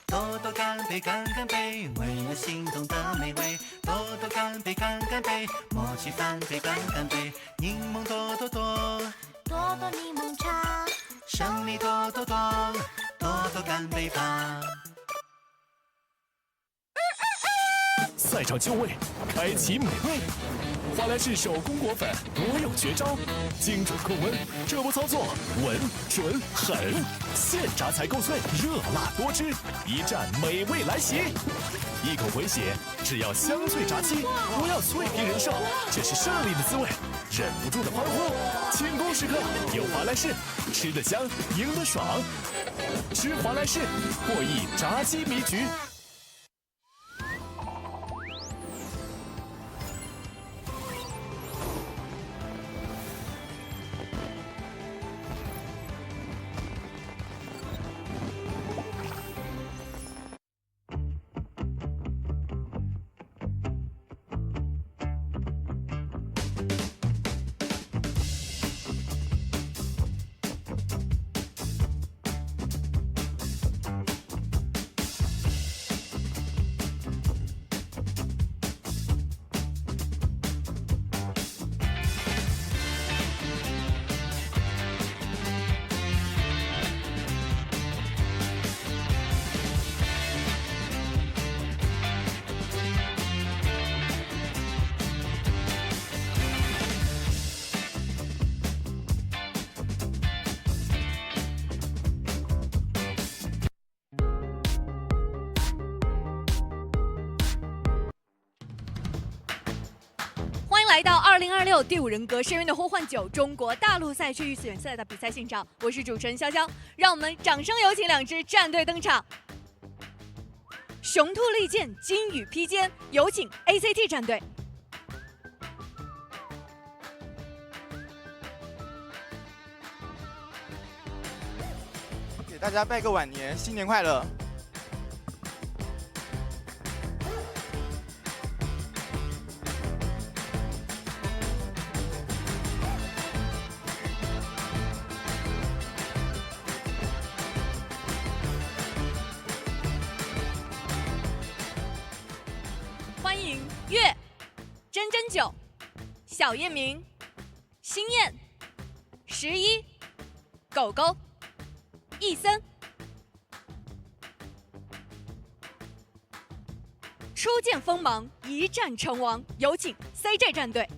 多多干杯，干干杯，为了心中的美味。多多干杯，干干杯，默契翻倍，干干杯。柠檬多多多，多多柠檬茶，胜利多多多，多多干杯吧。赛场就位，开启美味。华莱士手工果粉，我有绝招，精准控温，这波操作稳准狠，现炸才够脆，热辣多汁，一战美味来袭，一口回血，只要香脆炸鸡，不要脆皮人寿，这是胜利的滋味，忍不住的欢呼，庆功时刻有华莱士，吃得香，赢得爽，吃华莱士，获益炸鸡迷局。来到2026第5人格深渊的呼唤9中国大陆赛区预选赛的比赛现场，我是主持人潇潇，让我们掌声有请2支战队登场。雄兔利剑，金羽披肩，有请 ACT 战队。给大家拜个晚年，新年快乐！欢迎月、真真九、小叶明、新燕、11、狗狗、易森。初见锋芒，一战成王，有请 CJ 战队。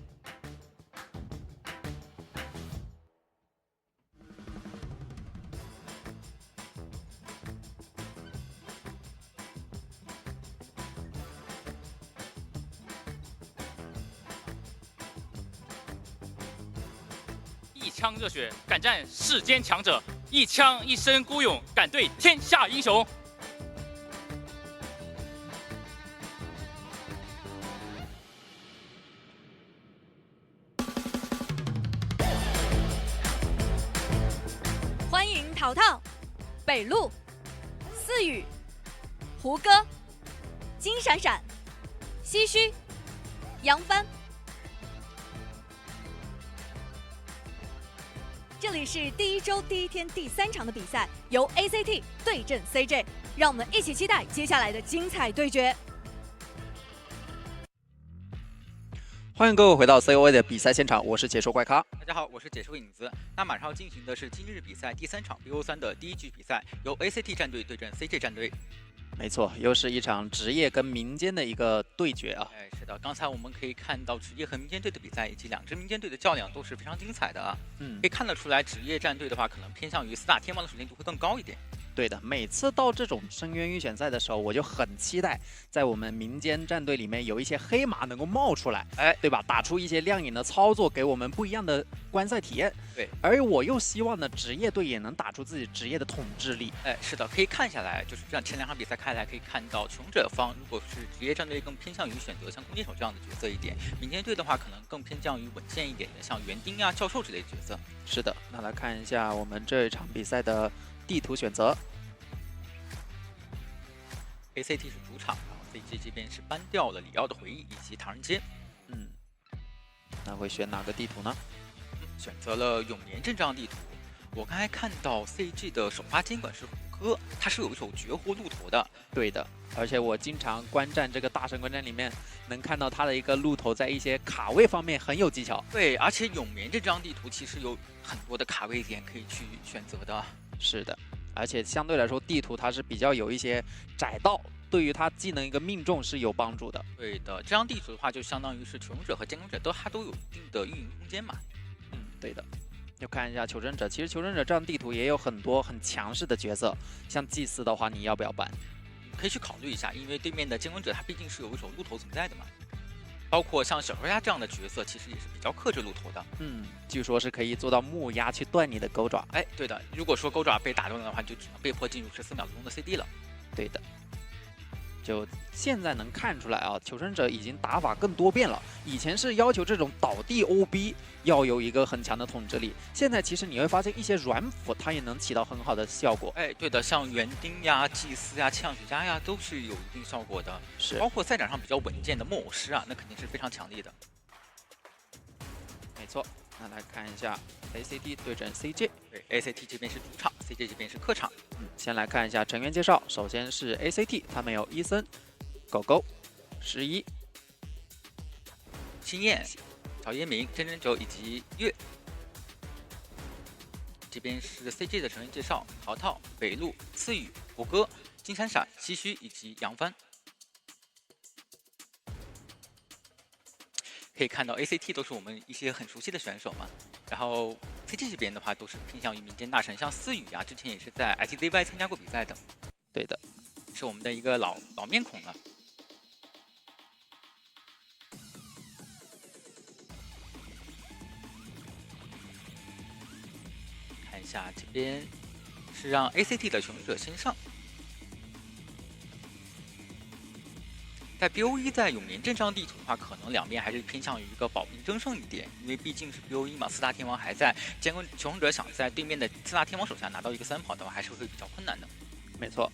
一腔热血敢战世间强者，一枪一身孤勇敢对天下英雄。欢迎淘淘、北路、思雨、胡歌、金闪闪、唏嘘、杨帆。这里是第1周第1天第3场的比赛，由 ACT 对阵 CJ， 让我们一起期待接下来的精彩对决。欢迎各位回到 COA 的比赛现场，我是解说怪咖。大家好，我是解说影子。那马上要进行的是今日比赛第3场 BO3 的第1局比赛，由 ACT 战队对阵 CJ 战队。没错，又是一场职业跟民间的一个对决啊！哎，是的，刚才我们可以看到职业和民间队的比赛，以及2支民间队的较量都是非常精彩的啊。可以看得出来，职业战队的话，可能偏向于4大天王的属性度会更高一点。对的，每次到这种深渊预选赛的时候，我就很期待在我们民间战队里面有一些黑马能够冒出来，哎，对吧？打出一些亮眼的操作，给我们不一样的观赛体验。对，而我又希望呢，职业队也能打出自己职业的统治力。哎，是的，可以看下来，就是这样前2场比赛看来，可以看到穷者方如果是职业战队更偏向于选择像弓箭手这样的角色一点，民间队的话可能更偏向于稳健一点的，像园丁啊、教授之类的角色。是的，那来看一下我们这一场比赛的地图选择。ACT 是主场，然后 CJ 这边是搬掉了里奥的回忆以及唐人街。那会选哪个地图呢？选择了永年镇这样地图。我刚才看到 CG 的首发监管是虎哥，他是有一手绝活鹿头的。对的，而且我经常观战这个大神观战里面，能看到他的一个鹿头在一些卡位方面很有技巧。对，而且永眠这张地图其实有很多的卡位点可以去选择的。是的，而且相对来说地图它是比较有一些窄道，对于他技能一个命中是有帮助的。对的，这张地图的话就相当于是求生者和监管者它都有一定的运营空间嘛。对的。就看一下求生者，其实求生者这张地图也有很多很强势的角色，像祭司的话，你要不要办？可以去考虑一下，因为对面的监管者他毕竟是有一手鹿头存在的嘛。包括像小说鸭这样的角色，其实也是比较克制鹿头的。据说是可以做到木鸭去断你的钩爪。哎，对的，如果说钩爪被打断的话，就只能被迫进入14秒钟的 CD 了。对的。就现在能看出来啊，求生者已经打法更多变了。以前是要求这种倒地 OB 要有一个很强的统治力，现在其实你会发现一些软辅它也能起到很好的效果。哎，对的，像园丁呀、祭司呀、气象学家呀，都是有一定效果的。是，包括赛场上比较稳健的木偶师啊，那肯定是非常强力的。没错，那来看一下 ACT 对阵 CJ。对 ，ACT 这边是主场 ，CJ 这边是客场。先来看一下成员介绍，首先是 ACT， 他们有伊森、狗狗、11、青燕、小野明、真九以及月。这边是 CJ 的成员介绍：淘淘、北路、次宇、胡歌、金闪闪、唏嘘以及杨帆。可以看到 ACT 都是我们一些很熟悉的选手嘛，然后 CG 这边的话都是偏向于民间大神，像思雨啊，之前也是在 ITZY 参加过比赛的。对的，是我们的一个老面孔了。看一下这边是让 ACT 的求生者先上。在 BOE 在永年这张地图的话，可能两边还是偏向于一个保兵争胜一点，因为毕竟是 BOE 嘛，四大天王还在，监管求生者想在对面的四大天王手下拿到一个3跑的话，还是会比较困难的。没错。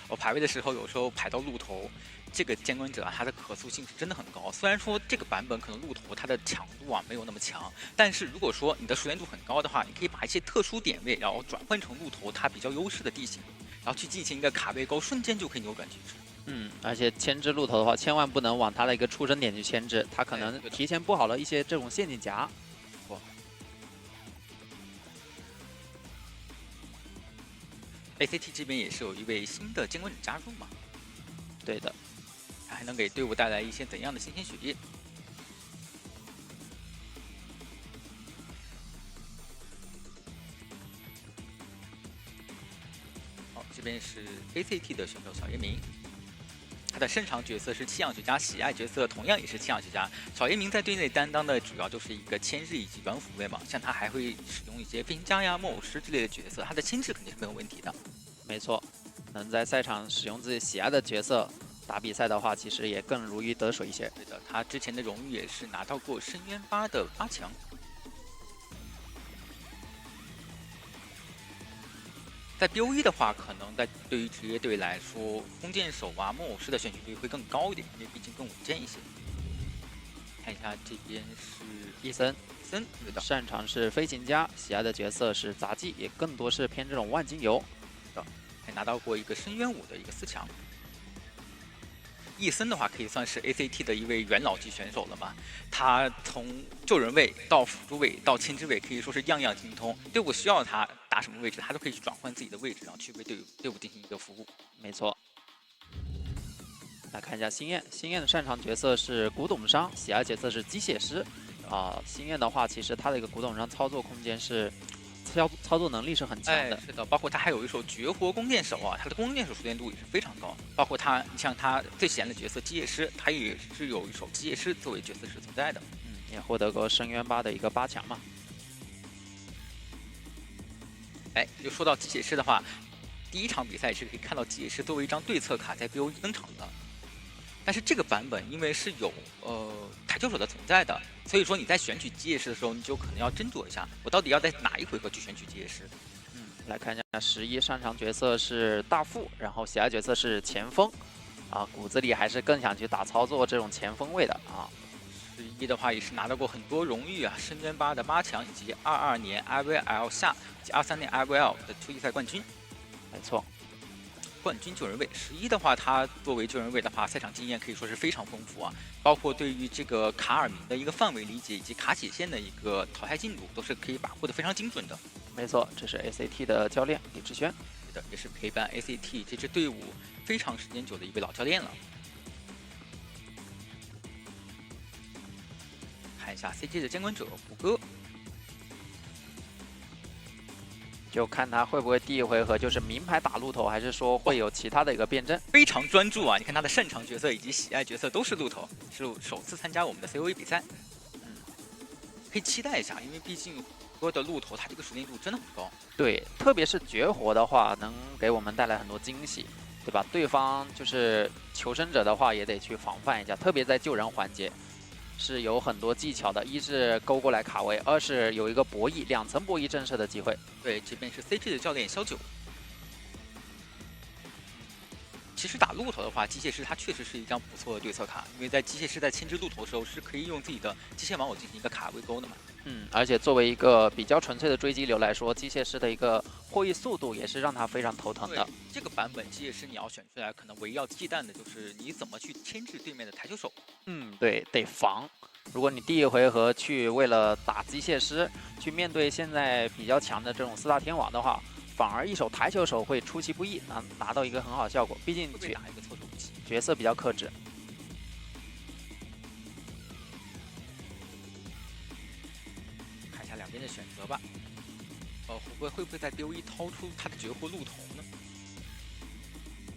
我排位的时候，有时候排到鹿头，这个监管者啊，它的可塑性是真的很高。虽然说这个版本可能鹿头它的强度啊没有那么强，但是如果说你的熟练度很高的话，你可以把一些特殊点位，然后转换成鹿头它比较优势的地形，然后去进行一个卡位高，瞬间就可以扭转局势。而且牵制鹿头的话，千万不能往它的一个出生点去牵制，它可能提前布好了一些这种陷阱夹。ACT 这边也是有一位新的监管者加入嘛？对的，他还能给队伍带来一些怎样的新鲜血液？好，这边是 ACT 的选手小野明，他的擅长角色是气象学家，喜爱角色同样也是气象学家。小野明在队内担当的主要就是一个牵制以及软辅位嘛，像他还会使用一些飞行家呀、木偶师之类的角色，他的牵制肯定是没有问题的。没错，能在赛场使用自己喜爱的角色打比赛的话，其实也更如鱼得水一些。对的，他之前的荣誉也是拿到过深渊8的8强。在 BOE 的话，可能对于职业队来说，弓箭手啊、木偶师的选取率会更高一点，因为毕竟更稳健一些。看一下这边是伊森，对的，擅长是飞行家，喜爱的角色是杂技，也更多是偏这种万金油。还拿到过一个深渊5的一个4强。伊森的话可以算是 ACT 的一位元老级选手了嘛，他从救人位到辅助位到牵制位可以说是样样精通，队伍需要他打什么位置，他都可以去转换自己的位置，然后去为队伍进行一个服务。没错。来看一下星焰，星焰的擅长角色是古董商，喜爱角色是机械师。星焰的话，其实他的一个古董商操作空间是。操作能力是很强的，是的，包括他还有一手绝活弓箭手啊，他的弓箭手熟练度也是非常高。包括他，你像他最喜爱的角色机械师，他也是有一手机械师作为角色是存在的。也获得过深渊8的一个8强嘛。就说到机械师的话，第一场比赛是可以看到机械师作为一张对策卡在 BOE 登场的。但是这个版本因为是有抬救手的存在的，所以说你在选取机械师的时候，你就可能要斟酌一下，我到底要在哪一回合去选取机械师。来看一下11擅长角色是大副，然后喜爱角色是前锋。啊，骨子里还是更想去打操作这种前锋位的啊。11的话也是拿到过很多荣誉啊，深渊8的8强，以及22年 IVL 下以及23年 IVL 的秋季赛冠军。没错。 冠军救人位11的话，他作为救人位的话，赛场经验可以说是非常丰富啊，包括对于这个卡尔明的一个范围理解以及卡血线的一个淘汰进度，都是可以把握的非常精准的。没错，这是 ACT 的教练李志轩，是的，也是陪伴 ACT 这支队伍非常时间久的一位老教练了。看一下 CJ 的监管者胡歌。 就看他会不会第一回合就是明牌打鹿头，还是说会有其他的一个辩证。非常专注啊！你看他的擅长角色以及喜爱角色都是鹿头，是首次参加我们的 COA 比赛。可以期待一下，因为毕竟胡歌的鹿头他这个熟练度真的很高。对，特别是绝活的话，能给我们带来很多惊喜，对吧？对方就是求生者的话，也得去防范一下，特别在救人环节。 是有很多技巧的，一是勾过来卡位，二是有一个博弈2层博弈震慑的机会。对，这边是 CG 的教练萧九。其实打鹿头的话，机械师它确实是一张不错的对策卡，因为在机械师在牵制鹿头的时候，是可以用自己的机械玩偶进行一个卡位勾的嘛。而且作为一个比较纯粹的追击流来说，机械师的一个获益速度也是让他非常头疼的。这个版本机械师你要选出来，可能唯一要忌惮的就是你怎么去牵制对面的台球手。对，得防。如果你第一回合去为了打机械师，去面对现在比较强的这种4大天王的话，反而一手台球手会出其不意，拿到一个很好的效果。毕竟会拿一个措手不及，角色比较克制。 两边的选择吧，胡歌会不会在 BOE 掏出他的绝活鹿头呢？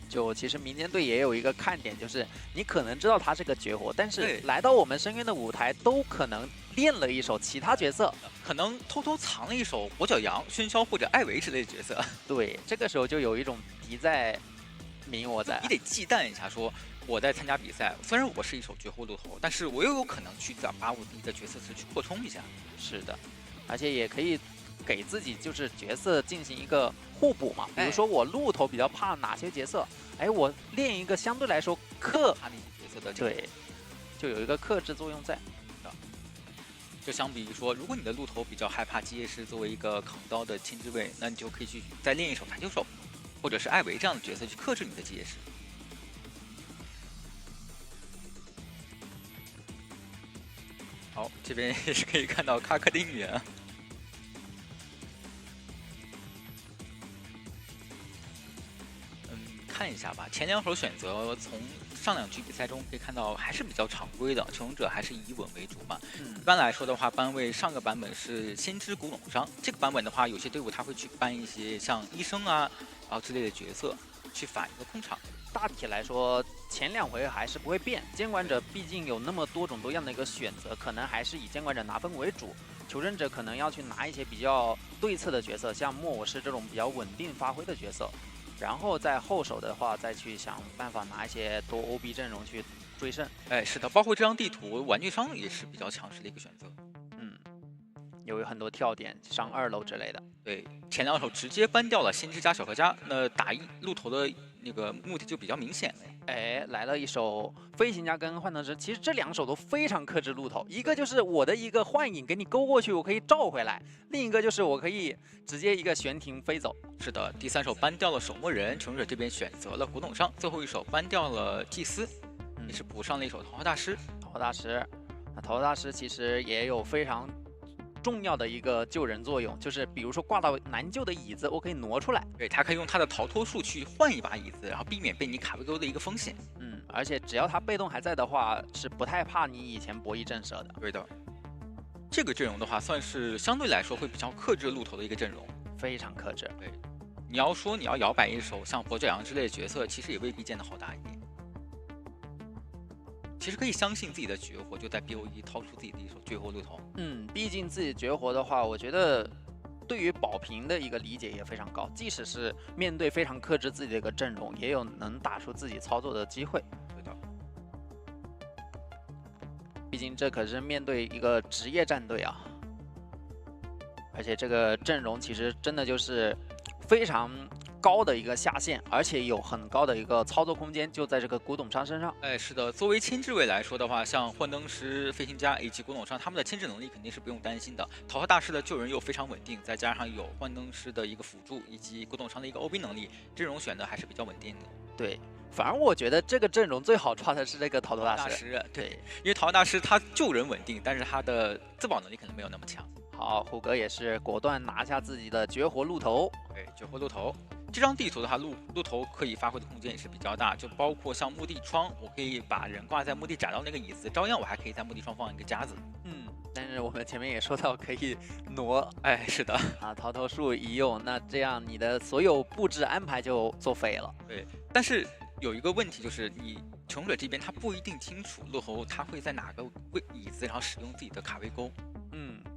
就其实民间队也有一个看点，就是你可能知道他是个绝活，但是来到我们深渊的舞台，都可能练了一手其他角色，可能偷偷藏了一手跛脚羊、喧嚣或者艾维之类的角色。对，这个时候就有一种敌在，明我在，你得忌惮一下说。 我在参加比赛，虽然我是一手绝活鹿头，但是我又有可能去把我自己的角色池去扩充一下。是的，而且也可以给自己就是角色进行一个互补嘛。比如说我鹿头比较怕哪些角色，哎，我练一个相对来说克他那些角色的对，就有一个克制作用在。就相比于说，如果你的鹿头比较害怕机械师作为一个扛刀的牵制位，那你就可以去再练一手台球手，或者是艾维这样的角色去克制你的机械师。 好，这边也是可以看到卡克丁女啊。看一下吧，前两手选择从上2局比赛中可以看到还是比较常规的，求生者还是以稳为主嘛。一般来说的话，班位上个版本是先知古董商，这个版本的话，有些队伍他会去搬一些像医生啊，然后之类的角色去反一个控场。 大体来说，前2回还是不会变。监管者毕竟有那么多种多样的一个选择，可能还是以监管者拿分为主。求生者可能要去拿一些比较对策的角色，像莫我师这种比较稳定发挥的角色。然后在后手的话，再去想办法拿一些多 OB 阵容去追胜。哎，是的，包括这张地图，玩具商也是比较强势的一个选择。有很多跳点，上2楼之类的。对，前2手直接搬掉了先知加小何家，那打鹿头的那个目的就比较明显了。哎，来了一手飞行家跟幻灯石，其实这2手都非常克制鹿头，一个就是我的一个幻影给你勾过去，我可以召回来；另一个就是我可以直接一个悬停飞走。是的，第3手搬掉了守墓人，求生者这边选择了古董商，最后一手搬掉了祭司，也是补上了一手桃花大师。桃花大师，那桃花大师其实也有非常重要的一个救人作用，就是比如说挂到难救的椅子，我可以挪出来。对，他可以用他的逃脱术去换一把椅子，然后避免被你卡位勾的一个风险。而且只要他被动还在的话，是不太怕你以前博弈震慑的。对的，这个阵容的话，算是相对来说会比较克制鹿头的一个阵容，非常克制。对，你要说你要摇摆一手像跛脚羊之类的角色，其实也未必见得好打一点。其实可以相信自己的绝活，就在 BOE 掏出自己的一手绝活鹿头。毕竟自己绝活的话，我觉得对于保平的一个理解也非常高。即使是面对非常克制自己的一个阵容，也有能打出自己操作的机会。对的。毕竟这可是面对一个职业战队啊，而且这个阵容其实真的就是非常高的一个下限，而且有很高的一个操作空间，就在这个古董商身上。哎，是的，作为牵制位来说的话，像幻灯师、飞行家以及古董商，他们的牵制能力肯定是不用担心的。桃花大师的救人又非常稳定，再加上有幻灯师的一个辅助，以及古董商的一个 OB 能力，阵容选的还是比较稳定的。对，反而我觉得这个阵容最好抓的是这个桃头大师。对，因为桃花大师他救人稳定，但是他的自保能力可能没有那么强。好，虎哥也是果断拿下自己的绝活鹿头。对，绝活鹿头。这张地图的话，鹿头可以发挥的空间也是比较大，就包括像墓地窗，我可以把人挂在墓地斩到那个椅子，照样我还可以在墓地窗放一个夹子。但是我们前面也说到可以挪，哎，是的啊，桃头树一用，那这样你的所有布置安排就作废了。对，但是有一个问题就是，你求生者这边他不一定清楚鹿头他会在哪个椅子，然后使用自己的卡位钩。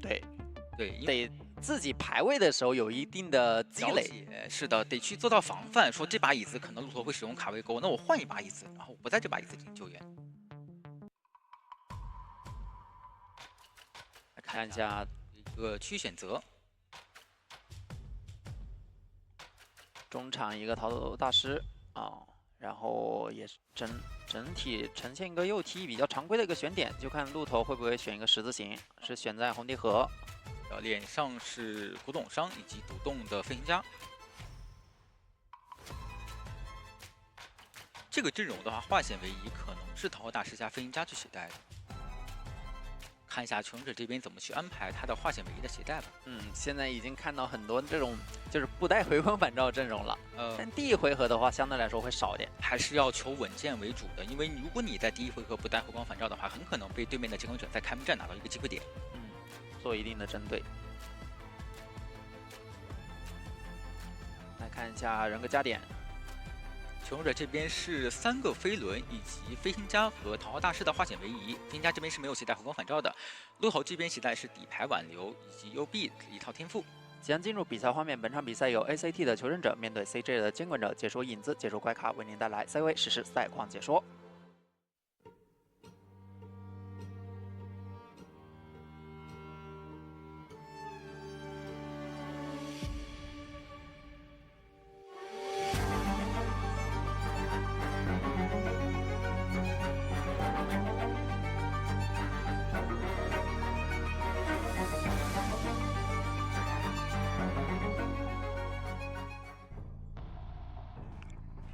对，得自己排位的时候有一定的积累。是的，得去做到防范，说这把椅子可能鹿头会使用卡位钩，那我换一把椅子，然后不在这把椅子进行救援。来看一下一个区域选择，中场一个桃头大师啊，然后也是整体呈现一个右踢比较常规的一个选点，就看鹿头会不会选一个十字形，是选在红蝶河。脸上是古董商以及独栋的飞行家。这个阵容的话，化险为夷，可能是桃花大师加飞行家去携带的。看一下求生者这边怎么去安排他的化险为夷的携带吧。现在已经看到很多这种就是不带回光返照阵容了。但第一回合的话，相对来说会少一点，还是要求稳健为主的。因为如果你在第一回合不带回光返照的话，很可能被对面的接管者在开门战拿到一个机会点。做一定的针对。来看一下人格加点，求生者这边是3个飞轮以及飞行家和桃花大师的化险为夷。飞行家这边是没有携带回光返照的，鹿头这边携带是底牌挽留以及 UB 一套天赋。即将进入比赛画面，本场比赛由 ACT 的求生者面对 CJ 的监管者，解说影子，解说怪卡，为您带来 CV 实时赛况解说。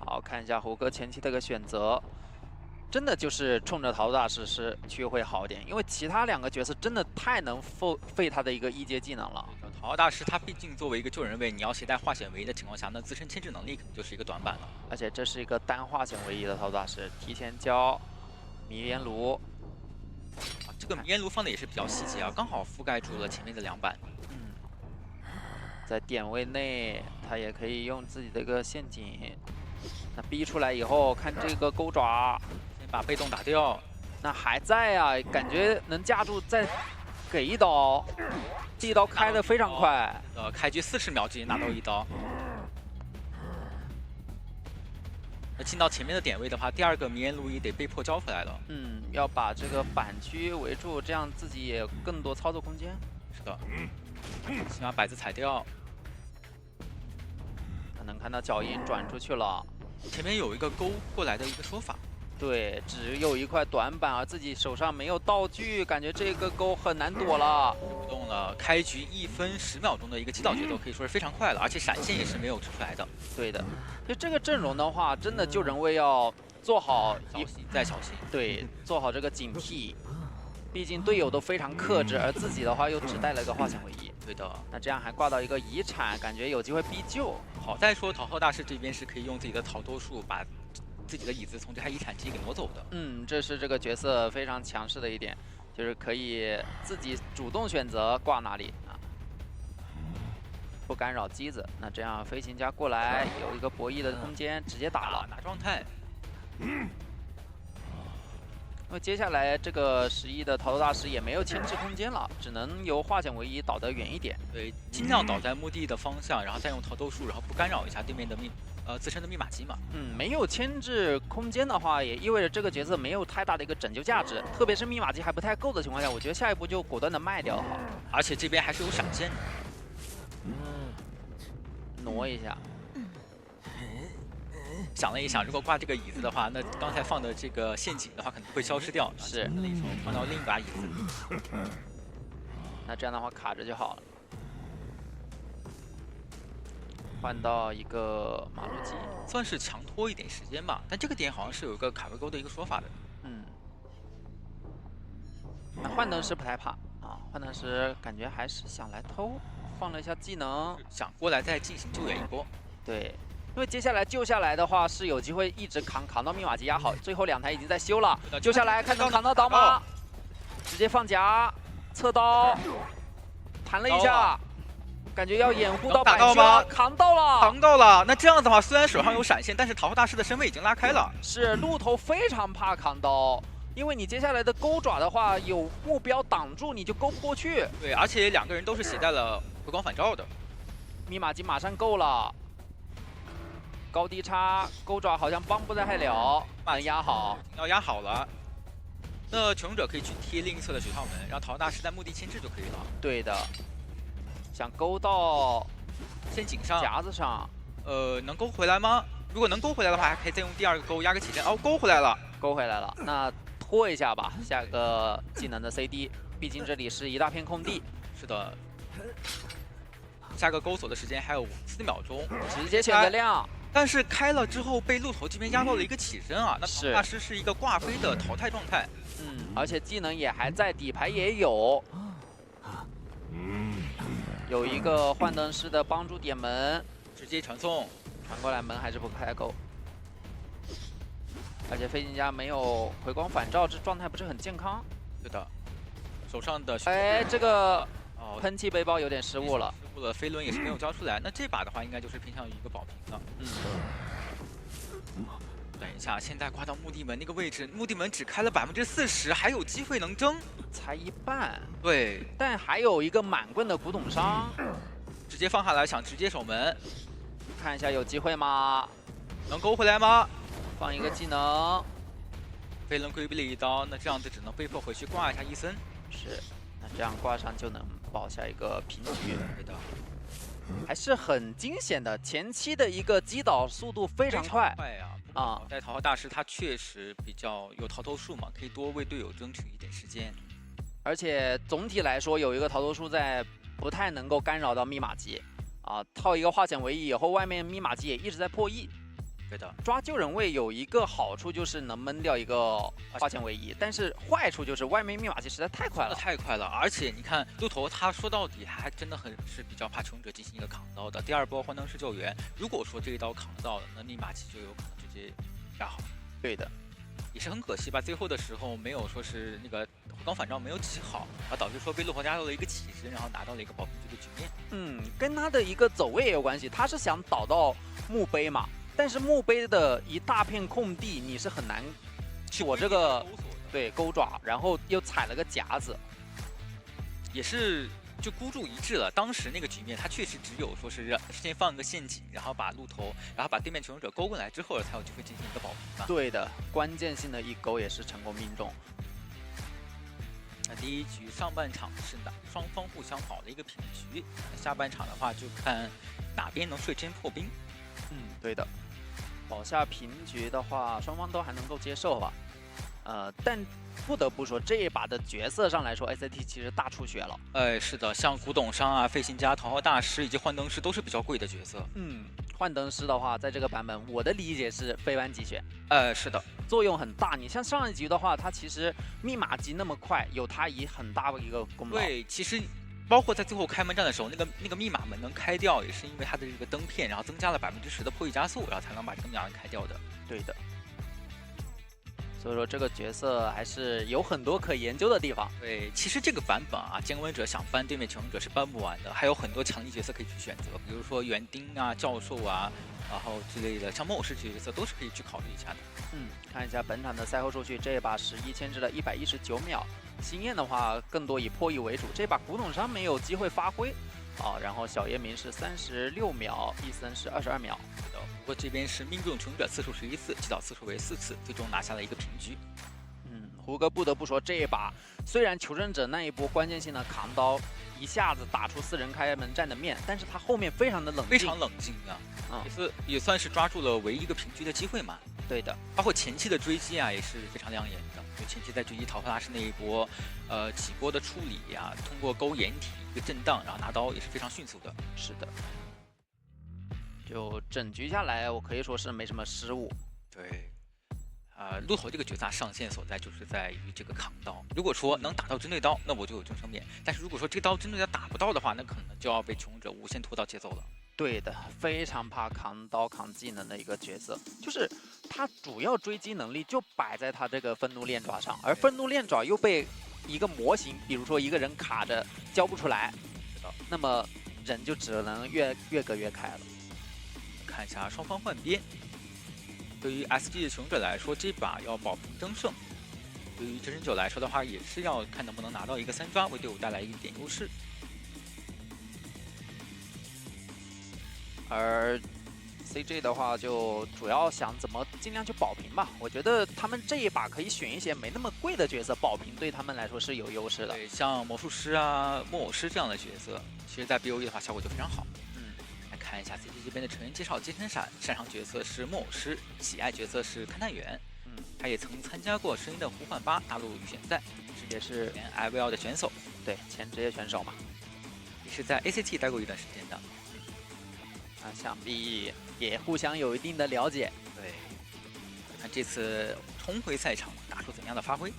好，看一下胡哥前期的一个选择，真的就是冲着桃大师是去会好一点，因为其他2个角色真的太能费他的一个一阶技能了。桃花大师他毕竟作为一个救人位，你要携带化险为夷的情况下，那自身牵制能力可能就是一个短板了。而且这是一个单化险为夷的桃大师，提前交迷烟炉。这个迷烟炉放的也是比较细节啊，刚好覆盖住了前面的2板。在点位内，他也可以用自己的一个陷阱。那逼出来以后，看这个钩爪，先把被动打掉。那还在啊，感觉能架住，再给一刀，这一刀开得非常快。开局40秒直接拿到1刀。那进到前面的点位的话，第2个迷烟炉也得被迫交出来了。要把这个板区围住，这样自己也有更多操作空间。是的。先把摆子踩掉。能看到脚印转出去了。前面有一个勾过来的一个说法，对，只有一块短板，而自己手上没有道具，感觉这个勾很难躲了。不动了，开局1分10秒钟的一个击倒节奏可以说是非常快了，而且闪现也是没有出来的。对的，就这个阵容的话，真的救人位要做好小心再小心，对，做好这个警惕。毕竟队友都非常克制，而自己的话又只带了一个化险为夷。对的，那这样还挂到一个遗产，感觉有机会必救。好在说桃花大师这边是可以用自己的逃脱术把自己的椅子从这台遗产机给挪走的。这是这个角色非常强势的一点，就是可以自己主动选择挂哪里啊，不干扰机子。那这样飞行家过来有一个博弈的空间，直接打了，拿状态。因为接下来这个11的桃头大师也没有牵制空间了，只能由化险为夷倒得远一点。对，尽量倒在墓地的方向，然后再用逃脱术，然后不干扰一下对面的自身的密码机嘛。没有牵制空间的话，也意味着这个角色没有太大的一个拯救价值，特别是密码机还不太够的情况下，我觉得下一步就果断的卖掉好。而且这边还是有闪现的。挪一下。想了一想，如果挂这个椅子的话，那刚才放的这个陷阱的话可能会消失掉。是那一手放到另一把椅子。那这样的话卡着就好了。换到一个马路机，算是强拖一点时间吧。但这个点好像是有一个卡位钩的一个说法的。嗯。那幻灯师不太怕啊，幻灯师感觉还是想来偷，放了一下技能，想过来再进行救援一波。对。因为接下来救下来的话是有机会一直扛到密码机压好，最后2台已经在修了，救下来看能扛到倒吗？直接放夹，侧刀，弹了一下，感觉要掩护到板区了，扛到了，扛到了。那这样的话，虽然手上有闪现，但是桃花大师的身位已经拉开了。是鹿头非常怕扛刀，因为你接下来的钩爪的话有目标挡住，你就勾不过去。对，而且2个人都是携带了回光返照的，密码机马上够了。高低差，钩爪好像帮不太了，能压好，要压好了。那求生者可以去贴另一侧的水套门，让桃大师在墓地牵制就可以了。对的，想勾到陷阱上、夹子上，能勾回来吗？如果能勾回来的话，还可以再用第2个钩压个起身。哦，勾回来了，勾回来了。那拖一下吧，下个技能的 CD， 毕竟这里是一大片空地。是的。下个钩锁的时间还有4秒钟，直接选择亮。但是开了之后被鹿头这边压到了一个起身啊，那桃大师是一个挂飞的淘汰状态。而且技能也还在，底牌也有。有一个幻灯师的帮助点门，直接传送，传过来门还是不开够。而且飞行家没有回光返照，这状态不是很健康。对的，手上的这个喷气背包有点失误了。失误了，飞轮也是没有交出来。那这把的话，应该就是偏向于一个保平了。等一下，现在挂到墓地门那个位置，墓地门只开了40%，还有机会能争，才一半。对，但还有一个满棍的古董商，直接放下来，想直接守门，看一下有机会吗？能勾回来吗？放一个技能，飞轮规避了一刀，那这样就只能被迫回去挂一下伊森。是，那这样挂上就能保下一个平局。对的。还是很惊险的，前期的一个击倒速度非常快呀！在桃花大师他确实比较有逃脱术嘛，可以多为队友争取一点时间。而且总体来说，有一个逃脱术在，不太能够干扰到密码机啊。套一个化险为夷以后，外面密码机也一直在破译。对的，抓救人位有一个好处就是能闷掉一个化险为夷，但是坏处就是外面密码机实在太快了，太快了。而且你看鹿头他说到底还真的是比较怕求生者进行一个扛刀的。第2波幻灯师救援，如果说这一刀扛到了，那密码机就有可能直接压好。对的，也是很可惜吧，最后的时候没有说是那个回光返照没有起好，而导致说被鹿头压到了一个起身，然后拿到了一个保平局的局面。跟他的一个走位也有关系，他是想倒到墓碑嘛。但是墓碑的一大片空地，你是很难躲这个钩爪，然后又踩了个夹子，也是就孤注一掷了。当时那个局面，他确实只有说是先放一个陷阱，然后把鹿头，然后把对面求生者勾过来之后，才有机会进行一个保平嘛。对的，关键性的一勾也是成功命中。那第1局上半场是双方互相保了一个平局，下半场的话就看哪边能率先破冰。对的。保下平局的话，双方都还能够接受吧。但不得不说，这一把的角色上来说 ，SCT 其实大出血了。是的，像古董商啊、飞行家、桃花大师以及幻灯师都是比较贵的角色。幻灯师的话，在这个版本，我的理解是非班即选。是的，作用很大。你像上一局的话，它其实密码机那么快，有它很大的一个功劳。对，其实。包括在最后开门战的时候，那个密码门能开掉，也是因为它的这个灯片，然后增加了10%的破译加速，然后才能把这个密码门开掉的。对的。所以说这个角色还是有很多可研究的地方。对，其实这个版本啊，监管者想搬对面求生者是搬不完的，还有很多强力角色可以去选择，比如说园丁啊、教授啊，然后之类的，像梦偶师这些角色都是可以去考虑一下的。看一下本场的赛后数据，这一把11牵制了119秒。星焰的话更多以破译为主，这把古董商没有机会发挥然后小夜明是36秒，伊森是22秒。不过这边是命中求生者次数11次，击倒次数为4次，最终拿下了一个平局。胡歌不得不说，这一把虽然求生者那一波关键性的扛刀一下子打出4人开门战的面，但是他后面非常的冷静，非常冷静啊，也算是抓住了唯一一个平局的机会嘛。对的，包括前期的追击啊，也是非常亮眼的。就前期在追击桃花大师那一波，几波的处理呀、通过勾掩体一个震荡，然后拿刀也是非常迅速的。是的，就整局下来，我可以说是没什么失误。对，鹿头这个角色上限所在就是在于这个扛刀。如果说能打到针对刀，那我就有正胜面；但是如果说这个刀针对刀打不到的话，那可能就要被求生者无限拖到节奏了。对的，非常怕扛刀扛技能的一个角色，就是他主要追击能力就摆在他这个愤怒链爪上，而愤怒链爪又被一个模型，比如说一个人卡着交不出来，那么人就只能越隔越开了。看一下双方换边，对于 SG 的求生者来说，这把要保平争胜；对于真人9来说的话，也是要看能不能拿到一个3抓，为队伍带来一点优势。而 CJ 的话，就主要想怎么尽量去保平吧。我觉得他们这一把可以选一些没那么贵的角色，保平对他们来说是有优势的。对，像魔术师啊、木偶师这样的角色，其实在 BOE 的话效果就非常好。来看一下 CJ 这边的成员介绍：金身闪擅长角色是木偶师，喜爱角色是勘探员。他也曾参加过《声音的呼唤8》大陆预选赛，也是前 IVL 的选手。对，前职业选手嘛，也是在 ACT 待过一段时间的。想必也互相有一定的了解。对，看这次重回赛场打出怎样的发挥。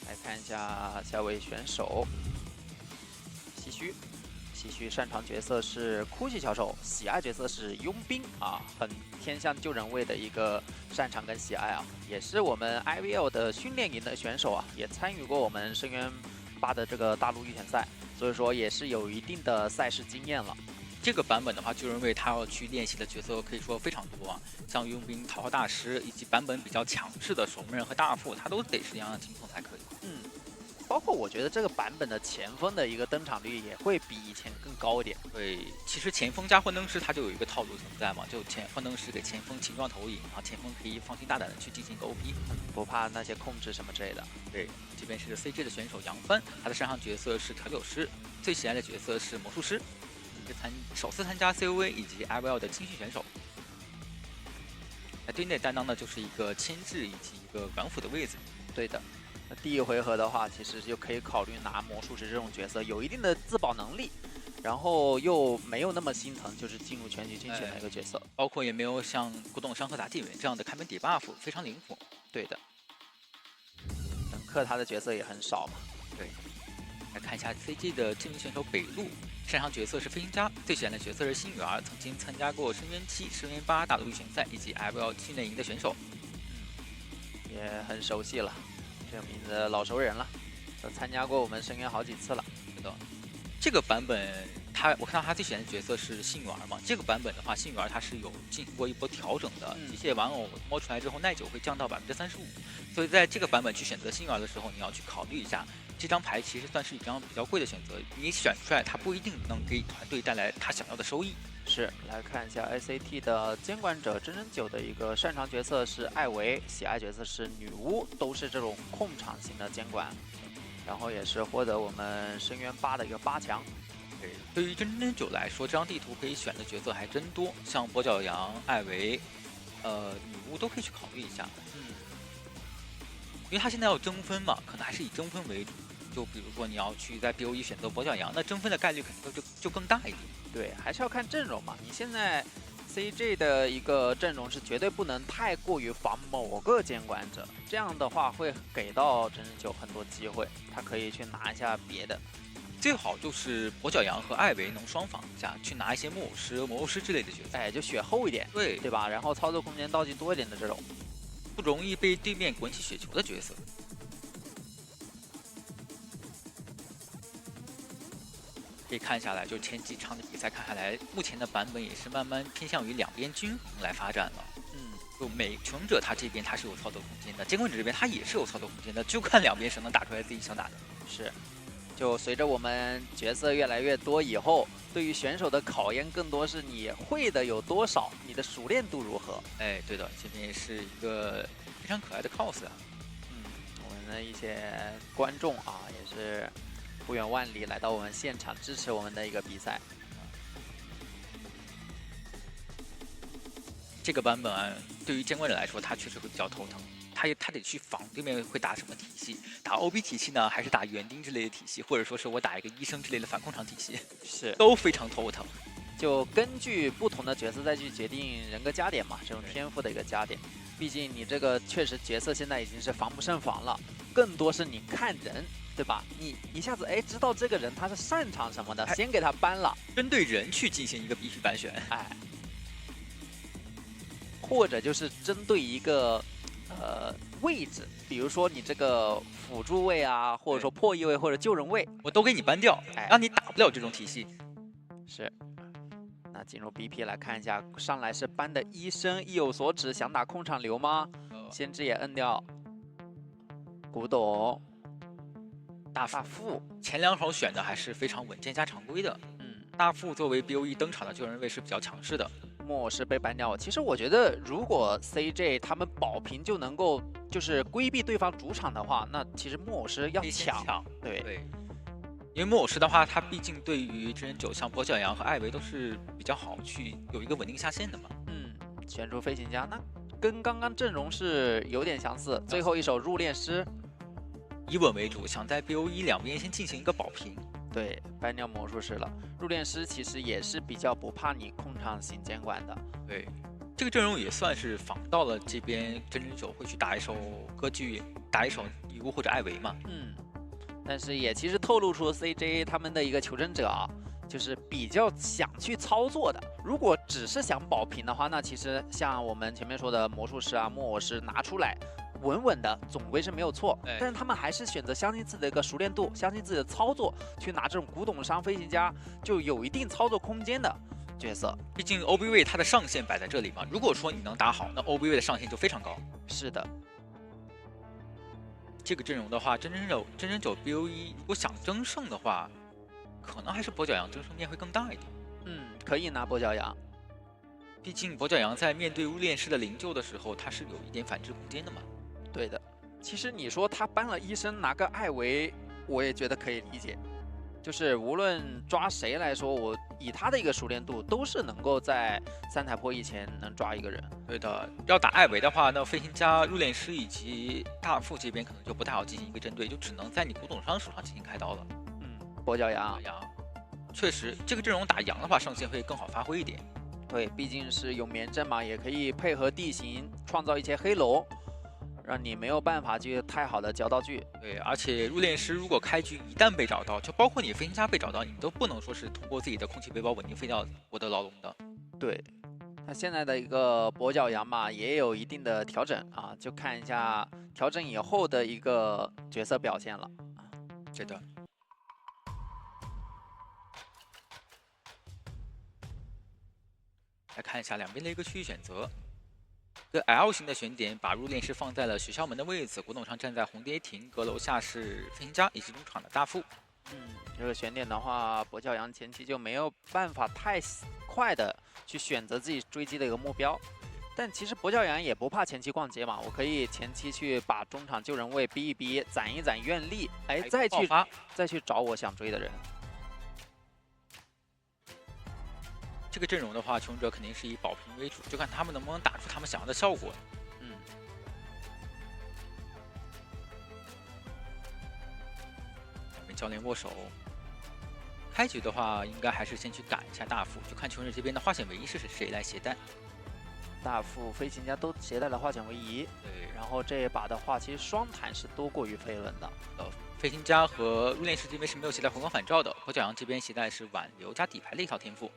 来看一下下位选手唏嘘，唏嘘擅长角色是哭泣小手，喜爱角色是佣兵啊，很偏向救人位的一个擅长跟喜爱啊，也是我们 IVL 的训练营的选手啊，也参与过我们深渊8的这个大陆预选赛。所以说也是有一定的赛事经验了。这个版本的话，救人位他要去练习的角色可以说非常多啊，像佣兵、桃花大师以及版本比较强势的守门人和大副，他都得是样样精通才可以。包括我觉得这个版本的前锋的一个登场率也会比以前更高一点。对，其实前锋加幻灯师它就有一个套路存在嘛，就幻灯师给前锋擒状投影，然后前锋可以放心大胆的去进行一个 OP， 不怕那些控制什么之类的。对，这边是 CJ 的选手杨帆，他的擅长角色是调酒师，最喜爱的角色是魔术师，是首次参加 COV 以及 IVL 的青训选手。那对内担当的就是一个牵制以及一个软辅的位置。对的。那第一回合的话，其实就可以考虑拿魔术师这种角色，有一定的自保能力，然后又没有那么心疼，就是进入全局竞选的一个角色，包括也没有像古董山和打地员这样的开门 debuff， 非常灵活。对的，等克他的角色也很少嘛。对，来看一下 CG 的知名选手北路，擅长角色是飞行家，最喜欢的角色是星女儿，曾经参加过深渊7、深渊8大陆预选赛以及 IVL 训练营的选手，也很熟悉了。这个名字老熟人了，都参加过我们深渊好几次了。是的，这个版本我看到他最喜欢的角色是幸运儿嘛。这个版本的话，幸运儿它是有进行过一波调整的，机械玩偶摸出来之后耐久会降到35%，所以在这个版本去选择幸运儿的时候，你要去考虑一下，这张牌其实算是一张比较贵的选择，你选出来它不一定能给团队带来他想要的收益。是，来看一下 ACT 的监管者真人9的一个擅长角色是艾维，喜爱角色是女巫，都是这种控场型的监管，然后也是获得我们深渊8的一个8强。对于真人9来说，这张地图可以选的角色还真多，像跛脚羊、艾维、女巫都可以去考虑一下。因为他现在要争分嘛，可能还是以争分为主。就比如说你要去在 BOE 选择跛脚羊，那争分的概率肯定就更大一点。对，还是要看阵容嘛。你现在 CJ 的一个阵容是绝对不能太过于防某个监管者，这样的话会给到真人9很多机会，他可以去拿一下别的。最好就是跛脚羊和艾维能双防一下，去拿一些木偶师、魔术师之类的角色，哎，就血厚一点，对吧？然后操作空间道具多一点的这种，不容易被对面滚起血球的角色。可以看下来，就前几场的比赛看下来，目前的版本也是慢慢偏向于两边均衡来发展了。就求生者他这边他是有操作空间的，监管者这边他也是有操作空间的，就看两边谁能打出来自己想打的。是。就随着我们角色越来越多以后，对于选手的考验更多是你会的有多少，你的熟练度如何。哎，对的，这边是一个非常可爱的 cos 啊。我们的一些观众啊，也是不远万里来到我们现场支持我们的一个比赛。这个版本啊，对于监管者来说，他确实会比较头疼。他得去防对面会打什么体系，打 OB 体系呢，还是打园丁之类的体系，或者说是我打一个医生之类的反控场体系，是都非常头疼。就根据不同的角色再去决定人格加点嘛，这种天赋的一个加点。毕竟你这个确实角色现在已经是防不胜防了，更多是你看人，对吧？你一下子知道这个人他是擅长什么的，先给他搬了，针对人去进行一个必须单选，或者就是针对一个位置，比如说你这个辅助位啊，或者说破译位或者救人位，我都给你搬掉，让你打不了这种体系。是。那进入 BP 来看一下，上来是搬的医生，意有所指，想打控场流吗？先知也摁掉，古董，大副，前两手选的还是非常稳健加常规的。大副作为 BOE 登场的救人位是比较强势的。木偶师被 ban 掉，其实我觉得如果 CJ 他们保平就能够就是规避对方主场的话，那其实木偶师要抢，对。因为木偶师的话，他毕竟对于真人9像跛脚羊和艾维都是比较好去有一个稳定下线的嘛。选出飞行家，那跟刚刚阵容是有点相似。最后一手入殓师，以稳为主，想在 BOE 两边先进行一个保平。对，ban掉魔术师了。入殓师其实也是比较不怕你控场型监管的。对，这个阵容也算是仿到了这边真人9会去打一手歌剧，打一手女巫或者艾维嘛。但是也其实透露出 CJ 他们的一个求生者啊，就是比较想去操作的。如果只是想保平的话，那其实像我们前面说的魔术师啊、木偶师拿出来，稳稳的总归是没有错。但是他们还是选择相信自己的一个熟练度，相信自己的操作，去拿这种古董商飞行家就有一定操作空间的角色。毕竟 OB 位它的上限摆在这里嘛，如果说你能打好，那 OB 位的上限就非常高。是的。这个阵容的话，真人9 BOE 如果想争胜的话，可能还是跛脚羊争胜面会更大一点。可以拿跛脚羊，毕竟跛脚羊在面对入殓师的灵柩的时候，他是有一点反制空间的嘛。对的，其实你说他搬了医生拿个艾维，我也觉得可以理解。就是无论抓谁来说，我以他的一个熟练度，都是能够在3台破以前能抓一个人。对的，要打艾维的话，那飞行家、入殓师以及大副这边可能就不太好进行一个针对，就只能在你古董商手上进行开刀了。跛脚羊，确实，这个阵容打羊的话，上限会更好发挥一点。对，毕竟是有棉阵嘛，也可以配合地形创造一些黑楼，让你没有办法去太好的交道具。对，而且入殓师如果开局一旦被找到，就包括你飞行家被找到，你都不能说是通过自己的空气背包稳定飞掉我的牢笼的。对，他现在的一个跛脚羊嘛，也有一定的调整啊，就看一下调整以后的一个角色表现了。对的。来看一下两边的一个区域选择。个 L 型的选点把入殓师放在了学校门的位置，古董上站在红蝶亭，阁楼下是飞行家以及中场的大副。这个选点的话，跛脚羊前期就没有办法太快的去选择自己追击的一个目标。但其实跛脚羊也不怕前期逛街嘛，我可以前期去把中场救人位逼一逼，攒一攒愿力，再去找我想追的人。这个阵容的话，求生者肯定是以保平为主，就看他们能不能打出他们想要的效果。两边教练握手。开局的话，应该还是先去赶一下大副，就看求生者这边的化险为夷是谁来携带。大副、飞行家都携带了化险为夷，对。然后这一把的话，其实双坦是多过于飞轮的。飞行家和入殓师这边是没有携带回光返照的，跛脚羊这边携带是挽留加底牌的一套天赋。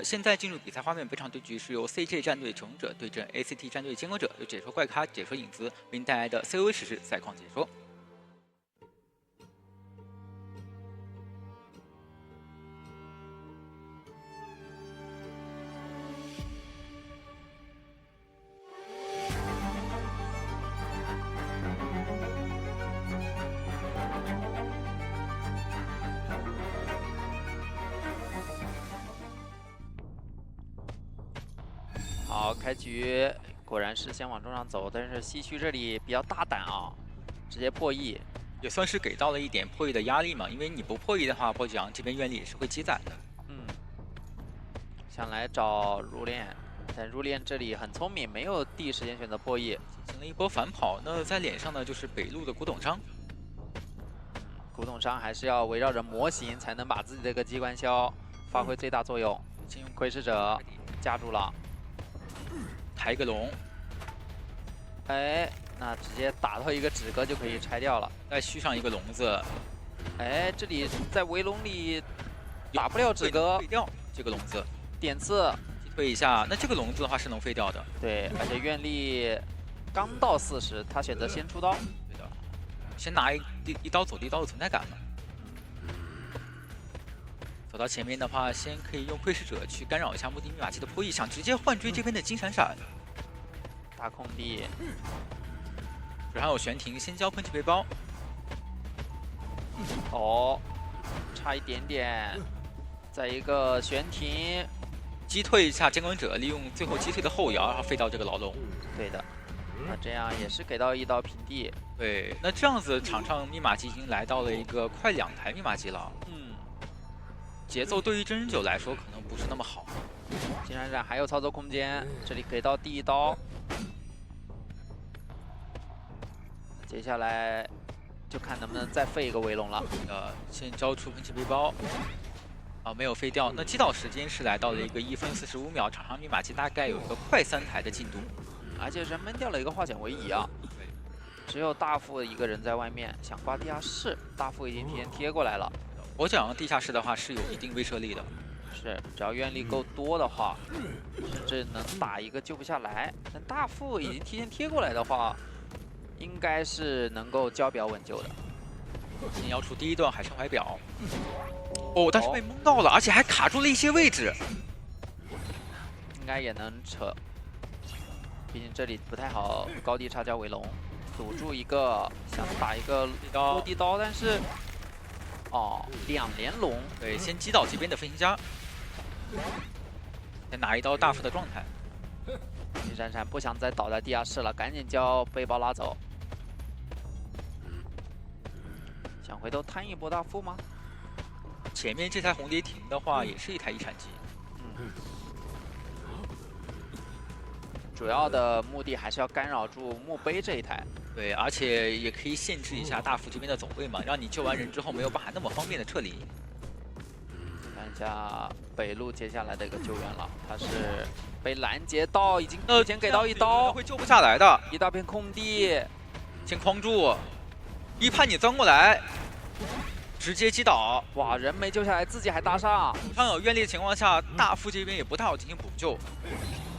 现在进入比赛画面，本场对局是由 CJ 战队求生者对阵 ACT 战队监管者，由解说怪咖、解说影子为您带来的 COA 实时赛况解说。好，开局果然是先往中上走，但是西区这里比较大胆啊，直接破译，也算是给到了一点破译的压力嘛，因为你不破译的话，波吉昂这边愿力也是会积攒的。想来找入殓，但入殓这里很聪明，没有第一时间选择破译，进行了一波反跑。那在脸上呢，就是北路的古董商。古董商还是要围绕着模型，才能把自己的一个机关消发挥最大作用。先用窥视者夹住了，抬一个龙，哎，那直接打到一个止戈就可以拆掉了。再续上一个笼子。哎，这里在围笼里打不了止戈，废掉这个笼子。点刺击退一下，那这个笼子的话是能废掉的。对，而且愿力刚到40，他选择先出刀。对的，先拿一刀走地刀的存在感嘛。走到前面的话，先可以用窥视者去干扰一下墓地密码机的破译，想直接换追这边的金闪闪。大空地，手上有悬停，先交喷气背包。哦，差一点点，再一个悬停。击退一下监管者，利用最后击退的后摇，然后废掉这个牢笼。对的，那这样也是给到一刀平地。对，那这样子场上密码机已经来到了一个快2台密码机了。节奏对于真人9来说可能不是那么好。金闪闪还有操作空间，这里给到第一刀。接下来就看能不能再废一个围笼了。先交出喷气背包。没有废掉。那击倒时间是来到了一个1分45秒，场上密码机大概有一个快3台的进度，而且是闷掉了一个化险为夷啊。只有大副一个人在外面想挂地下室，大副已经提前贴过来了。我讲地下室的话是有一定威慑力的，是只要愿力够多的话，甚至能打一个救不下来。但大副已经提前贴过来的话，应该是能够交表稳救的。先要出第一段海上怀表。哦，但是被蒙到了，而且还卡住了一些位置，应该也能扯。毕竟这里不太好高地插交围笼，堵住一个，想打一个落地刀，但是2连龙，对，先击倒这边的飞行家，先拿一刀大副的状态。金闪闪不想再倒在地下室了，赶紧将背包拉走。想回头摊一波大副吗？前面这台红蝶亭的话，也是一台遗产机。主要的目的还是要干扰住墓碑这一台。对，而且也可以限制一下大副这边的走位嘛，让你救完人之后没有办法那么方便的撤离。看一下北路接下来的一个救援了，他是被拦截到，已经提前给到一刀，会救不下来的。一大片空地，先框住，一判你钻过来。直接击倒，哇！人没救下来，自己还搭上。手上有愿力的情况下，大副这边也不太好进行补救。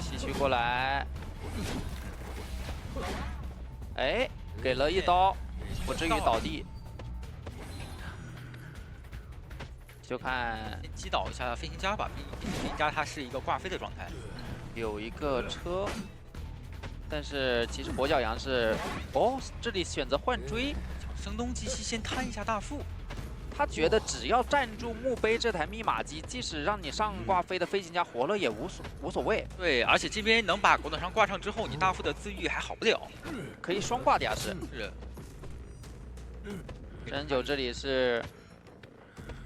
西区过来，哎，给了一刀，不至于倒地。就看先击倒一下飞行家吧，毕竟飞行家它是一个挂飞的状态。有一个车，但是其实跛脚羊是这里选择换追，声东击西，先摊一下大副。他觉得只要站住墓碑这台密码机，即使让你上挂飞的飞行家活了也无所谓。对，而且这边能把古董商挂上之后，你大副的自愈还好不了，可以双挂地下室。是。真9这里是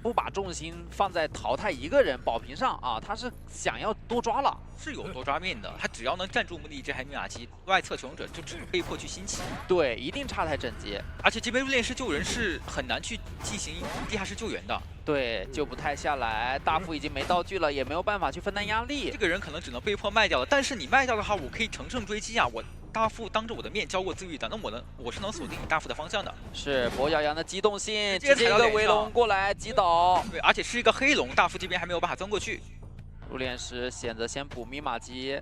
不把重心放在淘汰一个人保平上啊，他是想要多抓了。是有多抓面的，他只要能站住墓地这台密码机，外侧求生者就只能被迫去新起。对，一定插台整机。而且这边入殓师救人是很难去进行地下室救援的。对，救不太下来，大副已经没道具了，也没有办法去分担压力。这个人可能只能被迫卖掉了，但是你卖掉的话，我可以乘胜追击啊！我大副当着我的面交过自愈的，那我是能锁定你大副的方向的。是跛脚羊的机动性，直接一个围笼过来击倒。对，而且是一个黑龙，大副这边还没有办法钻过去。入殓师选择先补密码机，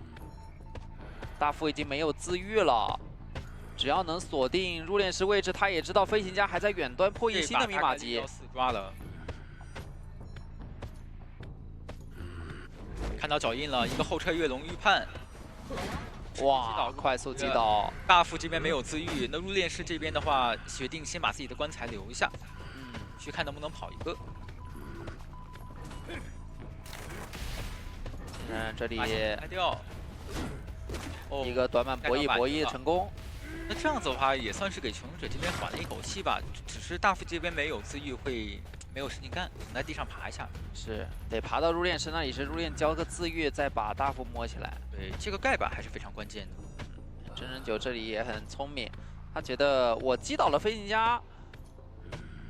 大副已经没有自愈了，只要能锁定入殓师位置，他也知道飞行家还在远端破译新的密码机。4抓了，看到脚印了，一个后撤跃龙预判。哇，快速击倒！大副这边没有自愈，那入殓师这边的话，决定先把自己的棺材留一下，去看能不能跑一个。这里开掉，一个短板博弈成功。那这样子的话，也算是给求生者这边缓了一口气吧。只是大副这边没有自愈，会没有事情干，能在地上爬一下。是，得爬到入殓师那里，是入殓交个自愈，再把大副摸起来。对，这个盖板还是非常关键的。真人9这里也很聪明，他觉得我击倒了飞行家，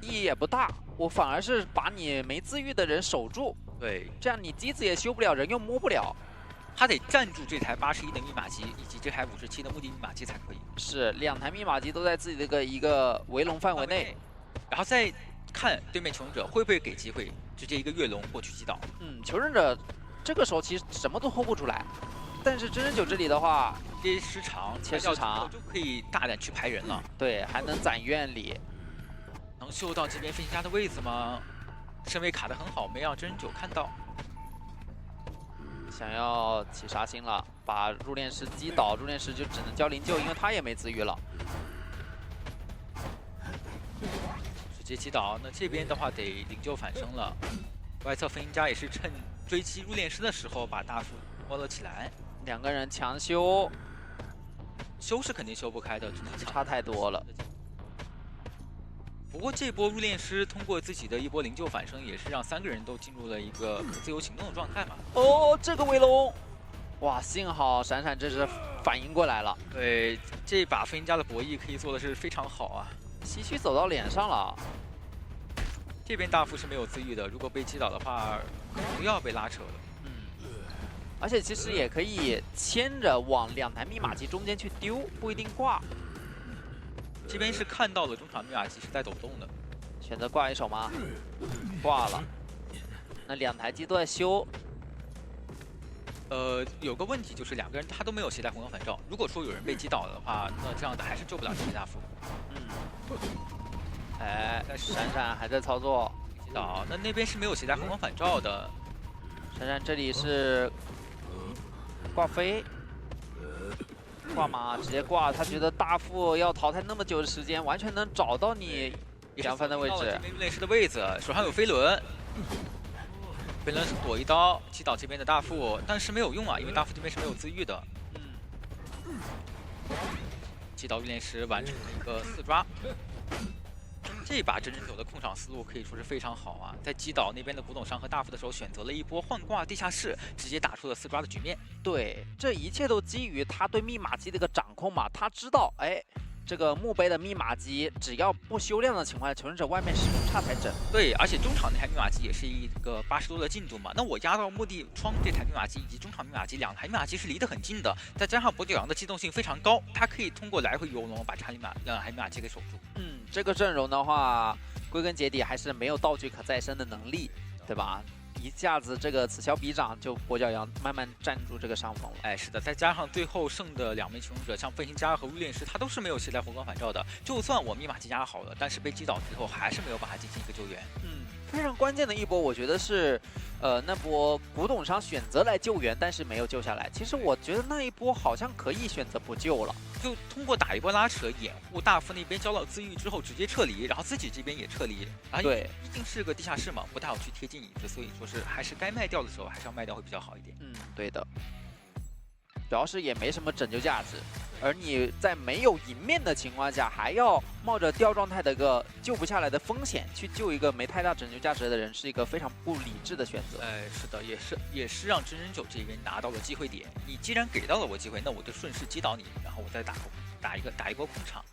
意义也不大，我反而是把你没自愈的人守住。对，这样你机子也修不了，人又摸不了。他得站住这台81的密码机以及这台57的目的密码机才可以。是2台密码机都在自己的一个围笼范围内，然后再看对面求生者会不会给机会，直接一个跃龙过去击倒。求生者这个时候其实什么都拖不出来，但是真人9这里的话，切时长就可以大胆去排人了。对，还能攒愿力，能嗅到这边飞行家的位置吗？身位卡得很好，没让真人9看到。想要起杀心了，把入殓师击倒，入殓师就只能交灵柩，因为他也没自愈了。直接击倒，那这边的话得灵柩反生了。外侧飞行家也是趁追击入殓师的时候把大副摸了起来。2个人强修，修是肯定修不开的，只能差太多了。不过这波入殓师通过自己的一波灵柩反生，也是让3个人都进入了一个可自由行动的状态嘛。哦，这个围龙，哇，幸好闪闪这是反应过来了。对，这把飞行家的博弈可以做的是非常好啊。西区走到脸上了，这边大副是没有自愈的，如果被击倒的话，不要被拉扯了。而且其实也可以牵着往2台密码机中间去丢，不一定挂。这边是看到了中场密码机是在抖动的，选择挂一手吗？挂了。那2台机都在修。有个问题就是2个人他都没有携带红光返照，如果说有人被击倒的话，那这样的还是救不了这些大副。哎，闪闪还在操作击倒，那边是没有携带红光返照的。闪闪这里是挂飞。挂吗？直接挂，他觉得大副要淘汰那么久的时间，完全能找到你2番的位置。这边入殓师的位置，手上有飞轮，飞轮躲一刀击倒这边的大副，但是没有用啊，因为大副这边是没有自愈的。击倒入殓师完成了一个4抓。这把真人9的控场思路可以说是非常好啊，在击倒那边的古董商和大副的时候，选择了一波换挂地下室，直接打出了4抓的局面。对，这一切都基于他对密码机的一个掌控嘛，他知道，哎，这个墓碑的密码机只要不修炼的情况下，求生者外面使用差才整。对，而且中场那台密码机也是一个80多的进度嘛，那我压到墓地窗这台密码机以及中场密码机2台密码机是离得很近的，再加上博九阳的机动性非常高，它可以通过来回游龙把2台密码机给守住。这个阵容的话，归根结底还是没有道具可再生的能力，对吧？一下子这个此消彼长，就跛脚羊慢慢占住这个上风了。哎，是的，再加上最后剩的2名求生者，像飞行家和入殓师，他都是没有携带红光返照的。就算我密码机压好了，但是被击倒之后，还是没有办法进行一个救援。非常关键的一波，我觉得是，那波古董商选择来救援，但是没有救下来。其实我觉得那一波好像可以选择不救了，就通过打一波拉扯掩护大副那边交了自愈之后直接撤离，然后自己这边也撤离。然后对，毕竟是个地下室嘛，不太好去贴近椅子，所以说是还是该卖掉的时候还是要卖掉会比较好一点。对的。主要是也没什么拯救价值，而你在没有赢面的情况下，还要冒着掉状态的一个救不下来的风险去救一个没太大拯救价值的人，是一个非常不理智的选择。哎，是的，也是让真人9这边拿到了机会点。你既然给到了我机会，那我就顺势击倒你，然后我再打一波控场，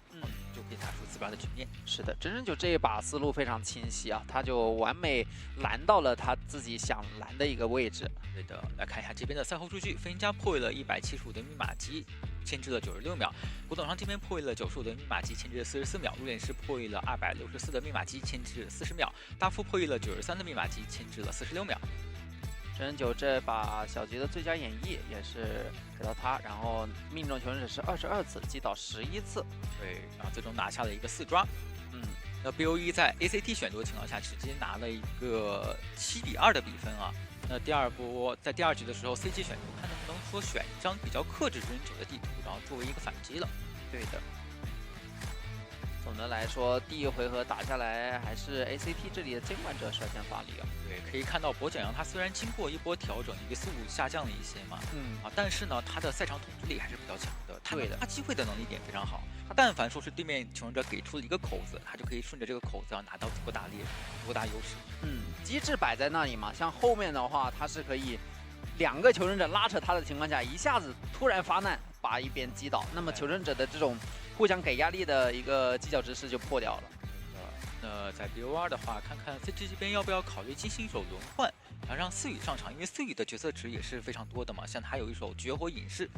就可以打出4抓的局面。是的，真人9这一把思路非常清晰啊，他就完美拦到了他自己想拦的一个位置。对的，来看一下这边的赛后数据，飞行家破译了175的密码机，牵制了96秒；古董商这边破译了95的密码机，牵制了44秒；入殓师破译了264的密码机，牵制40秒；大副破译了93的密码机，牵制了46秒。真人9这把小吉的最佳演绎也是给到他，然后命中求生者是22次，击倒11次，对，然后最终拿下了一个4抓。那 BOE 在 ACT 选读的情况下，直接拿了一个7比2的比分啊。那第二波在第2局的时候 CG 选读，看能不能说选一张比较克制真人9的地图，然后作为一个反击了。对的。总的来说，第一回合打下来，还是 ACT 这里的监管者率先发力啊。对，可以看到跛脚羊他虽然经过一波调整，一个速度下降了一些嘛，但是呢，他的赛场统治力还是比较强的，他抓机会的能力点非常好。他但凡说是对面求生者给出了一个口子，他就可以顺着这个口子拿到足够大优势。机制摆在那里嘛，像后面的话，他是可以2个求生者拉扯他的情况下，一下子突然发难，把一边击倒，那么求生者的这种互相给压力的一个犄角之势就破掉了。那在 BOR 的话，看看 CG 这边要不要考虑进行一手轮换，然后让思雨上场，因为思雨的角色值也是非常多的嘛，像他有一手绝火隐士。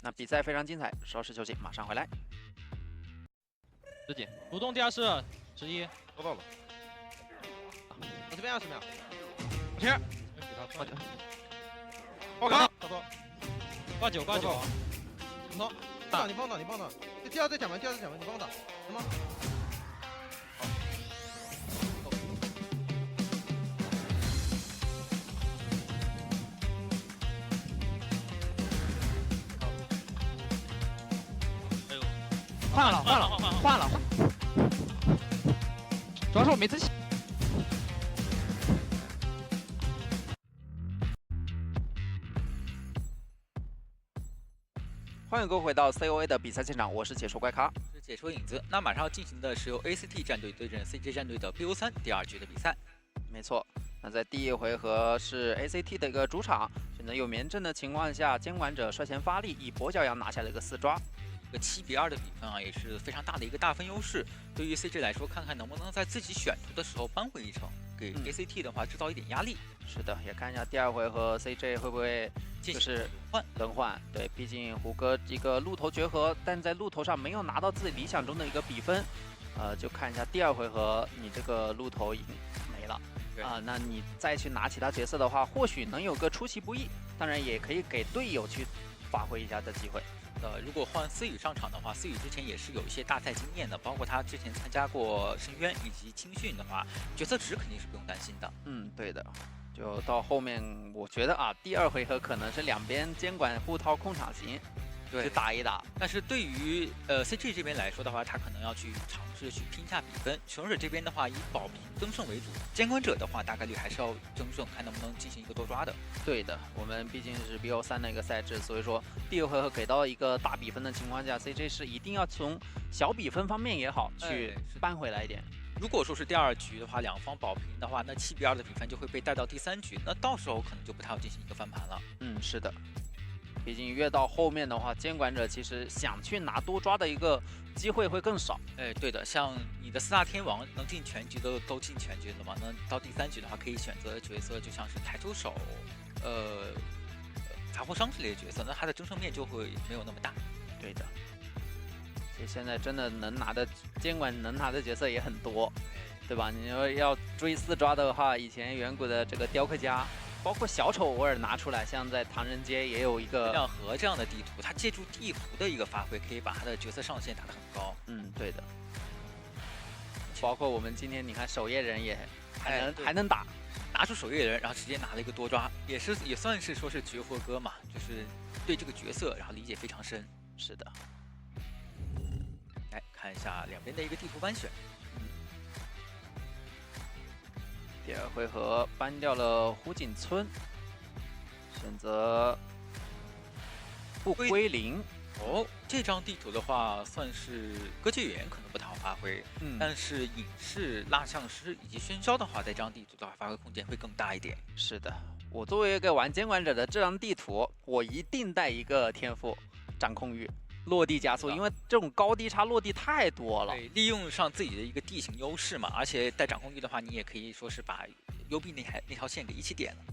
那比赛非常精彩，稍事休息，马上回来。直接主动第二式直一收到了。我这边什么呀？往前，我靠，大头，挂九，你帮他，第二队讲完，你帮他，行吗？换了，主要是我没自信。欢迎各位回到 COA 的比赛现场，我是解说怪咖，是解说影子。那马上要进行的是由 ACT 战队对阵 CJ 战队的 BO3第2局的比赛。没错，那在第一回合是 ACT 的一个主场，选择有棉阵的情况下，监管者率先发力，以跛脚羊拿下了一个4抓。这个7比2的比分啊，也是非常大的一个大分优势。对于 CJ 来说，看看能不能在自己选图的时候扳回一城，给 ACT 的话制造一点压力。是的，也看一下第2回合 CJ 会不会就是轮换。对，毕竟胡歌一个鹿头绝合，但在鹿头上没有拿到自己理想中的一个比分。就看一下第2回合你这个鹿头已经没了那你再去拿其他角色的话，或许能有个出其不意，当然也可以给队友去发挥一下的机会。如果换思雨上场的话，思雨之前也是有一些大赛经验的，包括他之前参加过深渊以及青训的话，角色值肯定是不用担心的。对的。就到后面，我觉得第2回合可能是两边监管互掏空场型，去打一打。但是对于CG 这边来说的话，他可能要去尝试去拼下比分。求生者这边的话以保平争胜为主，监管者的话大概率还是要争胜，看能不能进行一个多抓的。对的，我们毕竟是 BO3的一个赛制，所以说第1回合给到一个大比分的情况下，CJ 是一定要从小比分方面也好去扳回来一点。如果说是第2局的话，两方保平的话，那7比2的比分就会被带到第3局，那到时候可能就不太好进行一个翻盘了。是的，毕竟越到后面的话，监管者其实想去拿多抓的一个机会会更少。对的，像你的4大天王能进全局的都进全局了嘛，那到第3局的话，可以选择的角色就像是台球手、杂货商之类的角色，那他的争胜面就会没有那么大。对的。其实现在真的能拿的监管能拿的角色也很多，对吧？你要追4抓的话，以前远古的这个雕刻家，包括小丑偶尔拿出来，像在唐人街也有一个亮河这样的地图，他借助地图的一个发挥，可以把他的角色上限打得很高。对的。包括我们今天你看守夜人也还能打，拿出守夜人，然后直接拿了一个多抓，也算是说是绝活哥嘛，就是对这个角色然后理解非常深。是的。来看一下两边的一个地图搬选。第2回合搬掉了湖景村，选择不归零。这张地图的话，算是歌剧演员可能不太好发挥，但是影视、蜡像师以及喧嚣的话，在这张地图的话，发挥空间会更大一点。是的，我作为一个玩监管者的这张地图，我一定带一个天赋掌控欲。落地加速，因为这种高低差落地太多了。对，利用上自己的一个地形优势嘛，而且带掌控欲的话，你也可以说是把幽闭那条线给一起点了。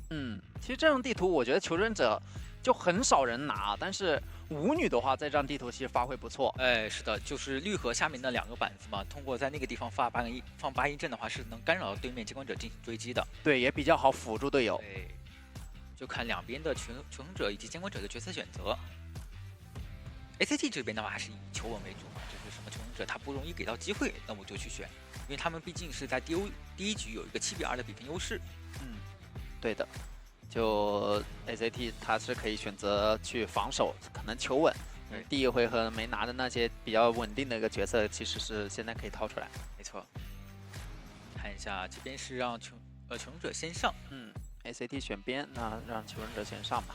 其实这种地图我觉得求生者就很少人拿，但是舞女的话在这张地图其实发挥不错。是的，就是绿河下面的2个板子嘛，通过在那个地方放八音阵的话，是能干扰对面监管者进行追击的。对，也比较好辅助队友。对，就看两边的求生者以及监管者的角色选择。ACT 这边的话还是以求稳为主嘛，就是什么求生者他不容易给到机会，那我就去选，因为他们毕竟是在第一局有一个7比2的比分优势。对的，就 ACT 他是可以选择去防守，可能求稳，第一回合没拿的那些比较稳定的一个角色，其实是现在可以掏出来。没错。看一下这边是让求生者先上，ACT 选边，那让求生者先上吧。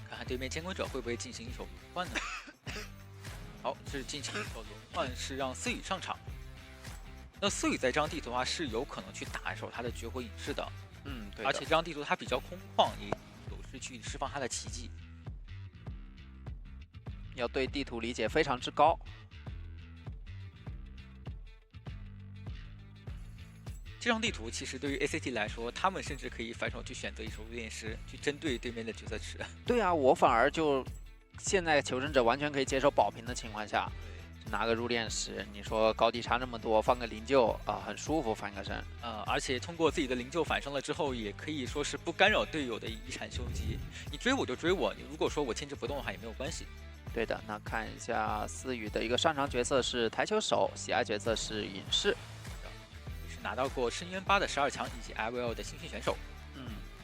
看看对面监管者会不会进行一手轮换呢？好，这是进行一手轮换，是让思雨上场。那思雨在这张地图的话是有可能去打一手他的绝活隐士的，对。而且这张地图它比较空旷，也有是去释放他的奇迹。要对地图理解非常之高。这张地图其实对于 ACT 来说，他们甚至可以反手去选择一手入殓师，去针对对面的角色池。对啊，我反而就现在求生者完全可以接受保平的情况下，拿个入殓石，你说高低差那么多，放个灵柩很舒服翻个身。而且通过自己的灵柩反生了之后，也可以说是不干扰队友的遗产修集。你追我就追我，你如果说我牵制不动的话也没有关系。对的，那看一下思雨的一个擅长角色是台球手，喜爱角色是隐士。拿到过深渊8的12强以及 IVL 的新训选手，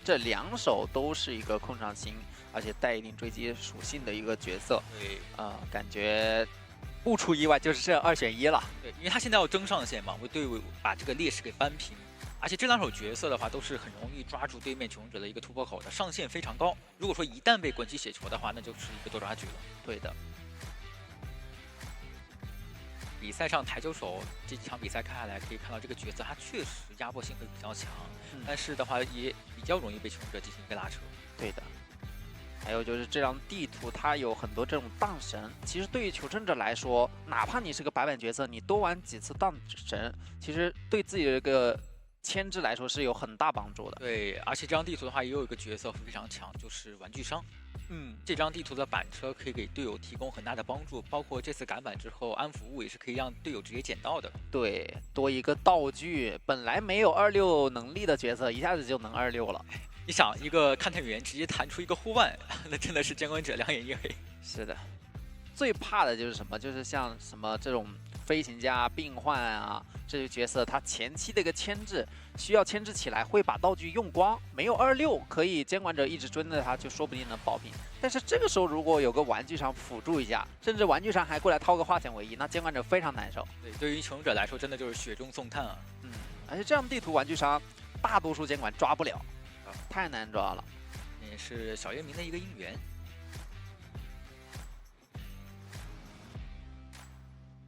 这2手都是一个控场型，而且带一定追击属性的一个角色。对，感觉不出意外就是这2选1了。对，因为他现在要争上线嘛，为队伍把这个劣势给扳平。而且这2手角色的话，都是很容易抓住对面求生者的一个突破口的，上限非常高。如果说一旦被滚起血球的话，那就是一个多抓局了。对的。比赛上台球手这几场比赛看下来，可以看到这个角色他确实压迫性会比较强，但是的话也比较容易被求生者进行一个拉扯。对的。还有就是这张地图它有很多这种荡神，其实对于求生者来说，哪怕你是个白板角色，你多玩几次荡神，其实对自己的一个牵制来说是有很大帮助的。对，而且这张地图的话也有一个角色非常强，就是玩具商。这张地图的板车可以给队友提供很大的帮助，包括这次改版之后，安抚物也是可以让队友直接捡到的。对，多一个道具，本来没有26能力的角色，一下子就能26了。你想，一个勘探员直接弹出一个护腕，那真的是监管者两眼一黑。是的，最怕的就是什么？就是像什么这种飞行家、病患啊这些角色，他前期的一个牵制需要牵制起来，会把道具用光，没有26可以监管者一直追着他，就说不定能保平。但是这个时候如果有个玩具商辅助一下，甚至玩具商还过来掏个化险为夷，那监管者非常难受。对，对于求生者来说，真的就是雪中送炭啊。而且这样地图玩具商大多数监管抓不了，太难抓了。也是小月明的一个应援。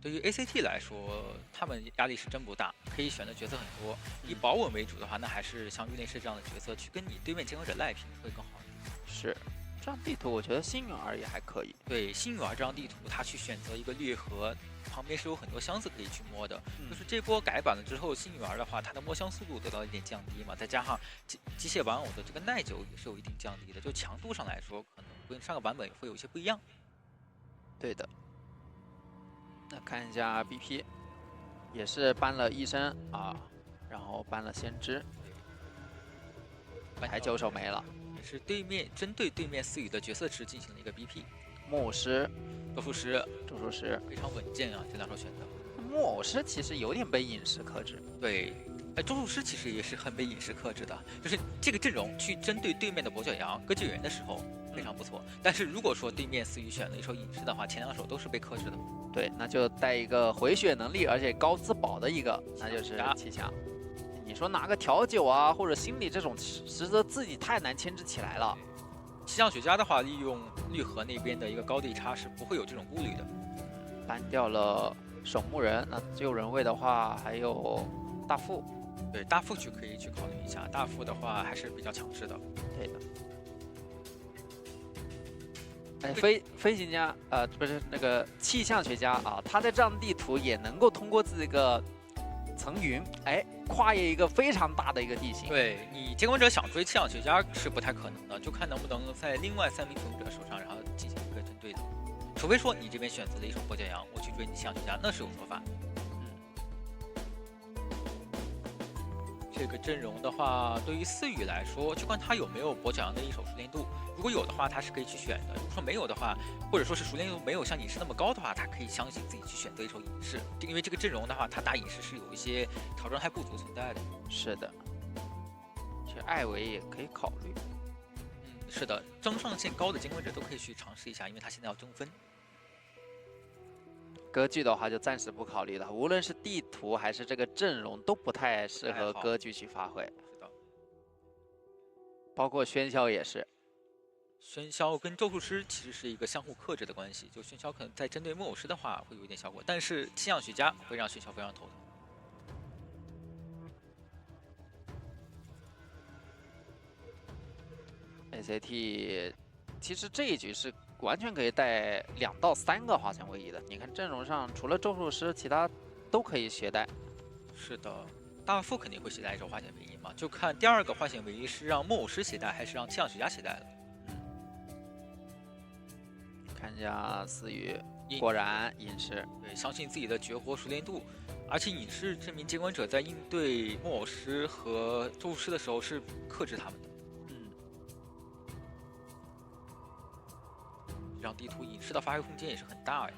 对于 ACT 来说，他们压力是真不大，可以选的角色很多。以保稳为主的话，那还是像玉内士这样的角色去跟你对面监管者赖平会更好一点。是，这张地图我觉得幸运儿也还可以。对，幸运儿这张地图，他去选择一个掠河，旁边是有很多箱子可以去摸的。就是这波改版了之后，幸运儿的话，它的摸箱速度得到一点降低嘛，再加上机械玩偶的这个耐久也是有一定降低的，就强度上来说，可能跟上个版本会有一些不一样。对的。那看一下 BP， 也是搬了医生啊，然后搬了先知，台球手没了，也是针对对面思雨的角色池进行了一个 BP。木偶师、周术师、非常稳健啊，这2手选择。木偶师其实有点被隐士克制。对，周术师其实也是很被隐士克制的，就是这个阵容去针对对面的跛脚羊、割据人的时候非常不错。但是如果说对面思雨选了一手隐士的话，前2手都是被克制的。对，那就带一个回血能力，而且高自保的一个，那就是7强。你说拿个调酒啊，或者心理这种，实则自己太难牵制起来了。气象学家的话，利用绿河那边的一个高地差是不会有这种顾虑的。搬掉了守墓人，那救人位的话还有大副。对，大副可以去考虑一下，大副的话还是比较强势的。对的。飞行家不是那个气象学家啊，他在这张地图也能够通过这个层云，跨越一个非常大的一个地形。对，你监管者想追气象学家是不太可能的，就看能不能在另外3名求生者手上，然后进行一个针对的。除非说你这边选择了一手跛脚羊，我去追你气象学家，那是有说法。这个阵容的话，对于思雨来说，就看他有没有跛脚羊的一手熟练度。如果有的话，他是可以去选的；如果说没有的话，或者说是熟练度没有像隐士那么高的话，他可以相信自己去选择一手隐士。因为这个阵容的话，他打隐士是有一些挑战还不足存在的。是的，其实艾维也可以考虑。是的，争上限高的监管者都可以去尝试一下，因为他现在要争分。歌剧的话就暂时不考虑了，无论是地图还是这个阵容都不太适合歌剧去发挥。是的，包括喧嚣也是。喧嚣跟咒术师其实是一个相互克制的关系，就喧嚣可能在针对木偶师的话会有一点效果，但是气象学家会让喧嚣非常头疼。 ACT 其实这一局是完全可以带2到3个花钱位移的。你看阵容上除了咒术师，其他都可以携带。是的，大副肯定会携带这个花钱位移嘛，就看第2个花钱位移是让木偶师携带还是让气象学家携带了。看一下思雨，果然隐士，对，相信自己的绝活熟练度，而且隐士这名监管者在应对木偶师和咒术师的时候是克制他们的。 这张地图隐士的发挥空间也是很大呀，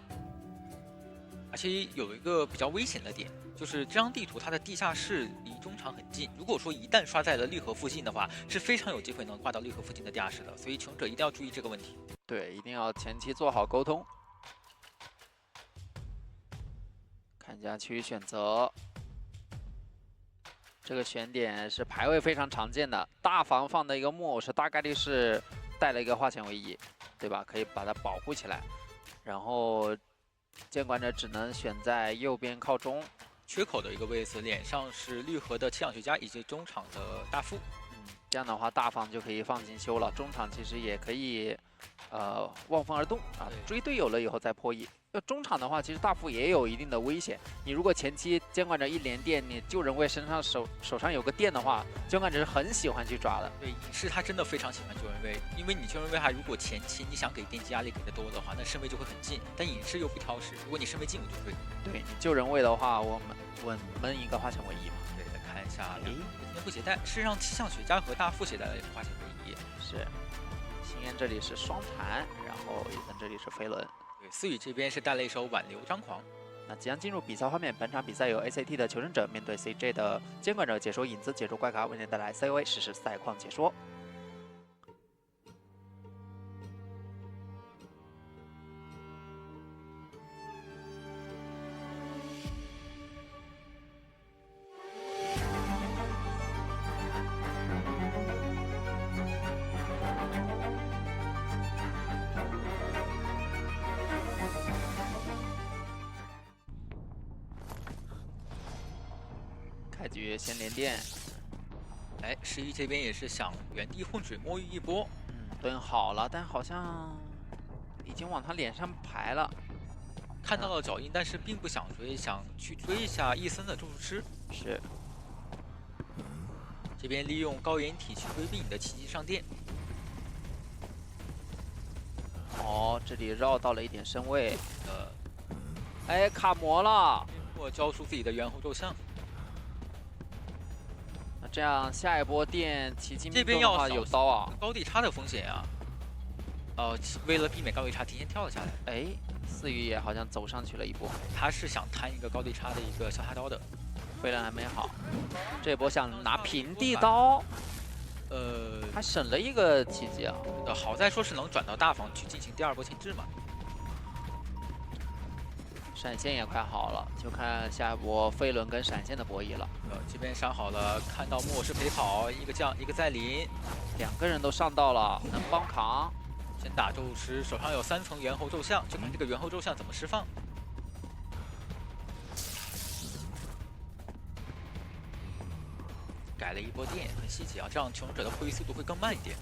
而且有一个比较危险的点，就是这张地图它的地下室离中场很近，如果说一旦刷在了绿河附近的话，是非常有机会能挂到绿河附近的地下室的，所以求生者一定要注意这个问题。对，一定要前期做好沟通。看一下区域选择，这个选点是排位非常常见的，大房放的一个木偶是大概率是带了一个花钱位移。 对吧？可以把它保护起来，然后监管者只能选在右边靠中缺口的一个位置，脸上是绿河的气象学家以及中场的大副。这样的话大房就可以放进修了，中场其实也可以望风而动啊，追队友了以后再破译。中场的话，其实大副也有一定的危险。你如果前期监管者一连电，你救人位身上手上有个电的话，监管者是很喜欢去抓的。对，隐士他真的非常喜欢救人位，因为你救人位哈，如果前期你想给电击压力给的多的话，那身位就会很近。但隐士又不挑食，如果你身位近，我就追。对你救人位的话，我们稳闷一个花钱位移嘛。对，来看一下，今天不携带，是让气象学家和大副携带的花钱位移。是，星烟这里是双弹，然后伊森这里是飞轮。 对，思雨这边是带了一手挽留张狂。那即将进入比赛画面，本场比赛由 ACT 的求生者面对 CJ 的监管者解说影子解说怪咖，为您带来 COA 实时赛况解说。开局先连电，哎，11这边也是想原地混水摸鱼一波，蹲好了，但好像已经往他脸上排了，看到了脚印，但是并不想追，想去追一下伊森的咒术师。是，这边利用高掩体去规避你的奇迹上电。哦，这里绕到了一点身位，哎，卡魔了，或交出自己的猿猴咒像。 这样下一波电奇迹这边要有刀啊，高地差的风险啊。为了避免高地差，提前跳了下来。哎，思雨也好像走上去了一波，他是想摊一个高地差的一个小插刀的，飞轮还没好，这波想拿平地刀，还省了一个奇迹啊。好在说是能转到大房去进行第2波牵制嘛。 闪现也快好了，就看下一波飞轮跟闪现的博弈了。这边上好了，看到木偶师陪跑，一个降一个在临，2个人都上到了，能帮扛。先打咒术师，手上有3层猿猴咒像，就看这个猿猴咒像怎么释放。改了一波电，很细节啊，这样求生者的破译速度会更慢一点。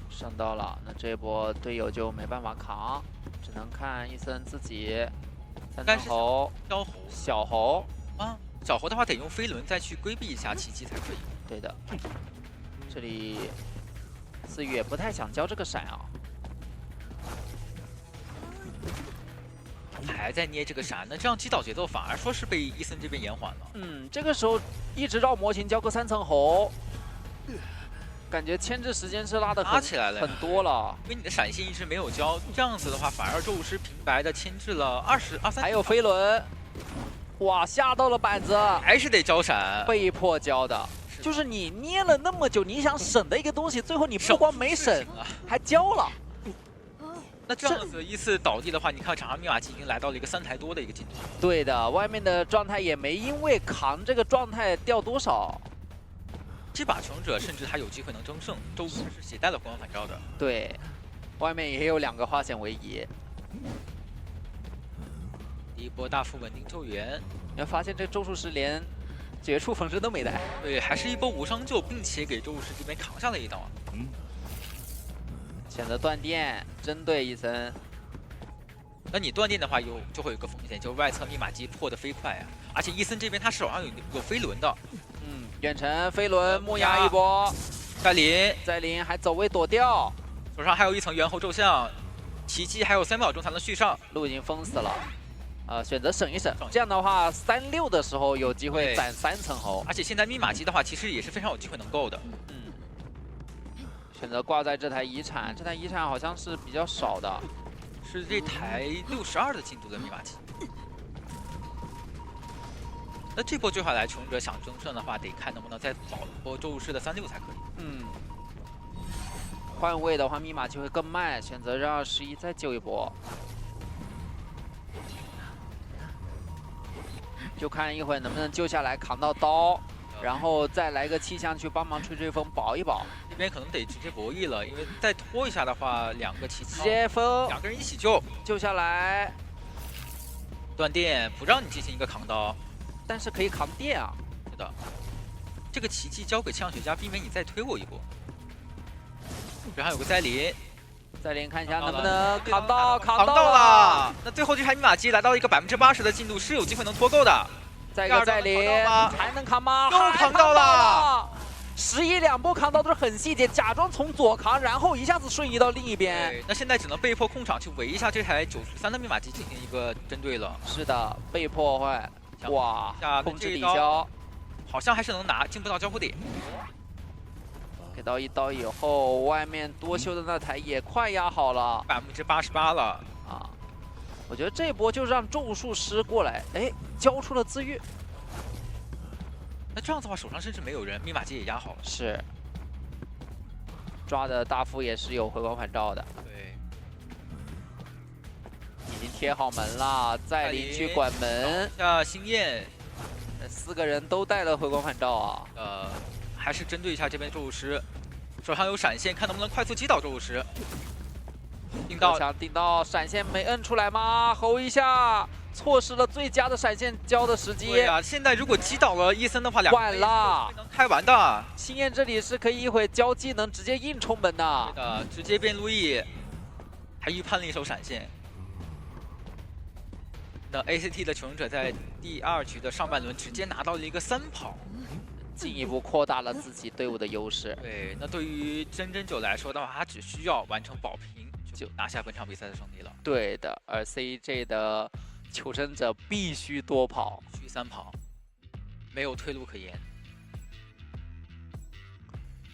上到了，那这波队友就没办法扛，只能看伊森自己。 3层猴，小猴啊，小猴的话得用飞轮再去规避一下奇迹才可以。对的，这里思雨也不太想交这个闪啊，还在捏这个闪，那这样击倒节奏反而说是被伊森这边延缓了。这个时候一直绕模型交个3层猴，感觉牵制时间是拉起来了很多了，因为你的闪现一直没有交，这样子的话反而咒术师平白的牵制了23，还有飞轮，哇，吓到了板子，还是得交闪，被迫交的。是就是你捏了那么久，你想省的一个东西，最后你不光没省，还交了。那这样子依次倒地的话，你看场上密码机已经来到了一个3台多的一个进度。对的，外面的状态也没因为扛这个状态掉多少。这把穷者甚至他有机会能争胜，周是携带了回光返照的。对，外面也有2个花显位移。第一波大幅稳定救援，你会发现这咒术师连绝处逢生都没带。对，还是一波无伤救，并且给咒术师这边扛下了一刀。选择断电，针对伊森。那你断电的话，就会有一个风险，就是外侧密码机破得飞快啊！而且伊森这边他手上有飞轮的，远程飞轮木压一波，戴林还走位躲掉，手上还有一层猿猴咒像，奇迹还有3秒钟才能续上，路已经封死了。选择省一省，这样的话36的时候有机会攒3层猴。而且现在密码机的话，其实也是非常有机会能够的。选择挂在这台遗产，这台遗产好像是比较少的，是这台62的进度的密码机。那这波追回来，穷者想争胜的话，得看能不能再保一波咒术师的36才可以。换位的话，密码机会更慢，选择让11再救一波。就看一会儿能不能救下来，扛到刀，然后再来个气象去帮忙吹吹风，保一保。这边可能得直接博弈了，因为再拖一下的话，2个奇迹直接封，2个人一起救下来。断电不让你进行一个扛刀，但是可以扛电啊。是的，这个奇迹交给气象学家，避免你再推我一波。然后有个灾林。再连看一下能不能扛到，扛到了。那最后这台密码机来到一个80%的进度，是有机会能拖够的。再一个再连，还能扛吗？又扛到了。11两波扛到都是很细节，假装从左扛，然后一下子瞬移到另一边。对，那现在只能被迫控场去围一下这台903的密码机进行一个针对了。是的，被破坏。哇，控制抵消，好像还是能拿，进不到交互点。给到一刀以后，外面多修的那台也快压好了，88%了啊！我觉得这波就让咒术师过来，交出了自愈。那这样子的话，手上甚至没有人，密码机也压好了。是，抓的大夫也是有回光返照的。对，已经贴好门了，再临去管门。星焰，4个人都带了回光返照啊。还是针对一下这边咒术师，手上有闪现，看能不能快速击倒咒术师。定到闪现没摁出来吗？吼一下，错失了最佳的闪现交的时机。对呀，现在如果击倒了伊森的话，晚了，能开完的。星焰这里是可以一会交技能直接硬冲门的。对的，直接变路易，还预判了一手闪现。那 ACT 的求生者在第2局的上半轮直接拿到了一个3跑。进一步扩大了自己队伍的优势。对，那对于真九来说的话，他只需要完成保平就拿下本场比赛的胜利了。对的，而 CJ 的求生者必须多跑，必须3跑，没有退路可言。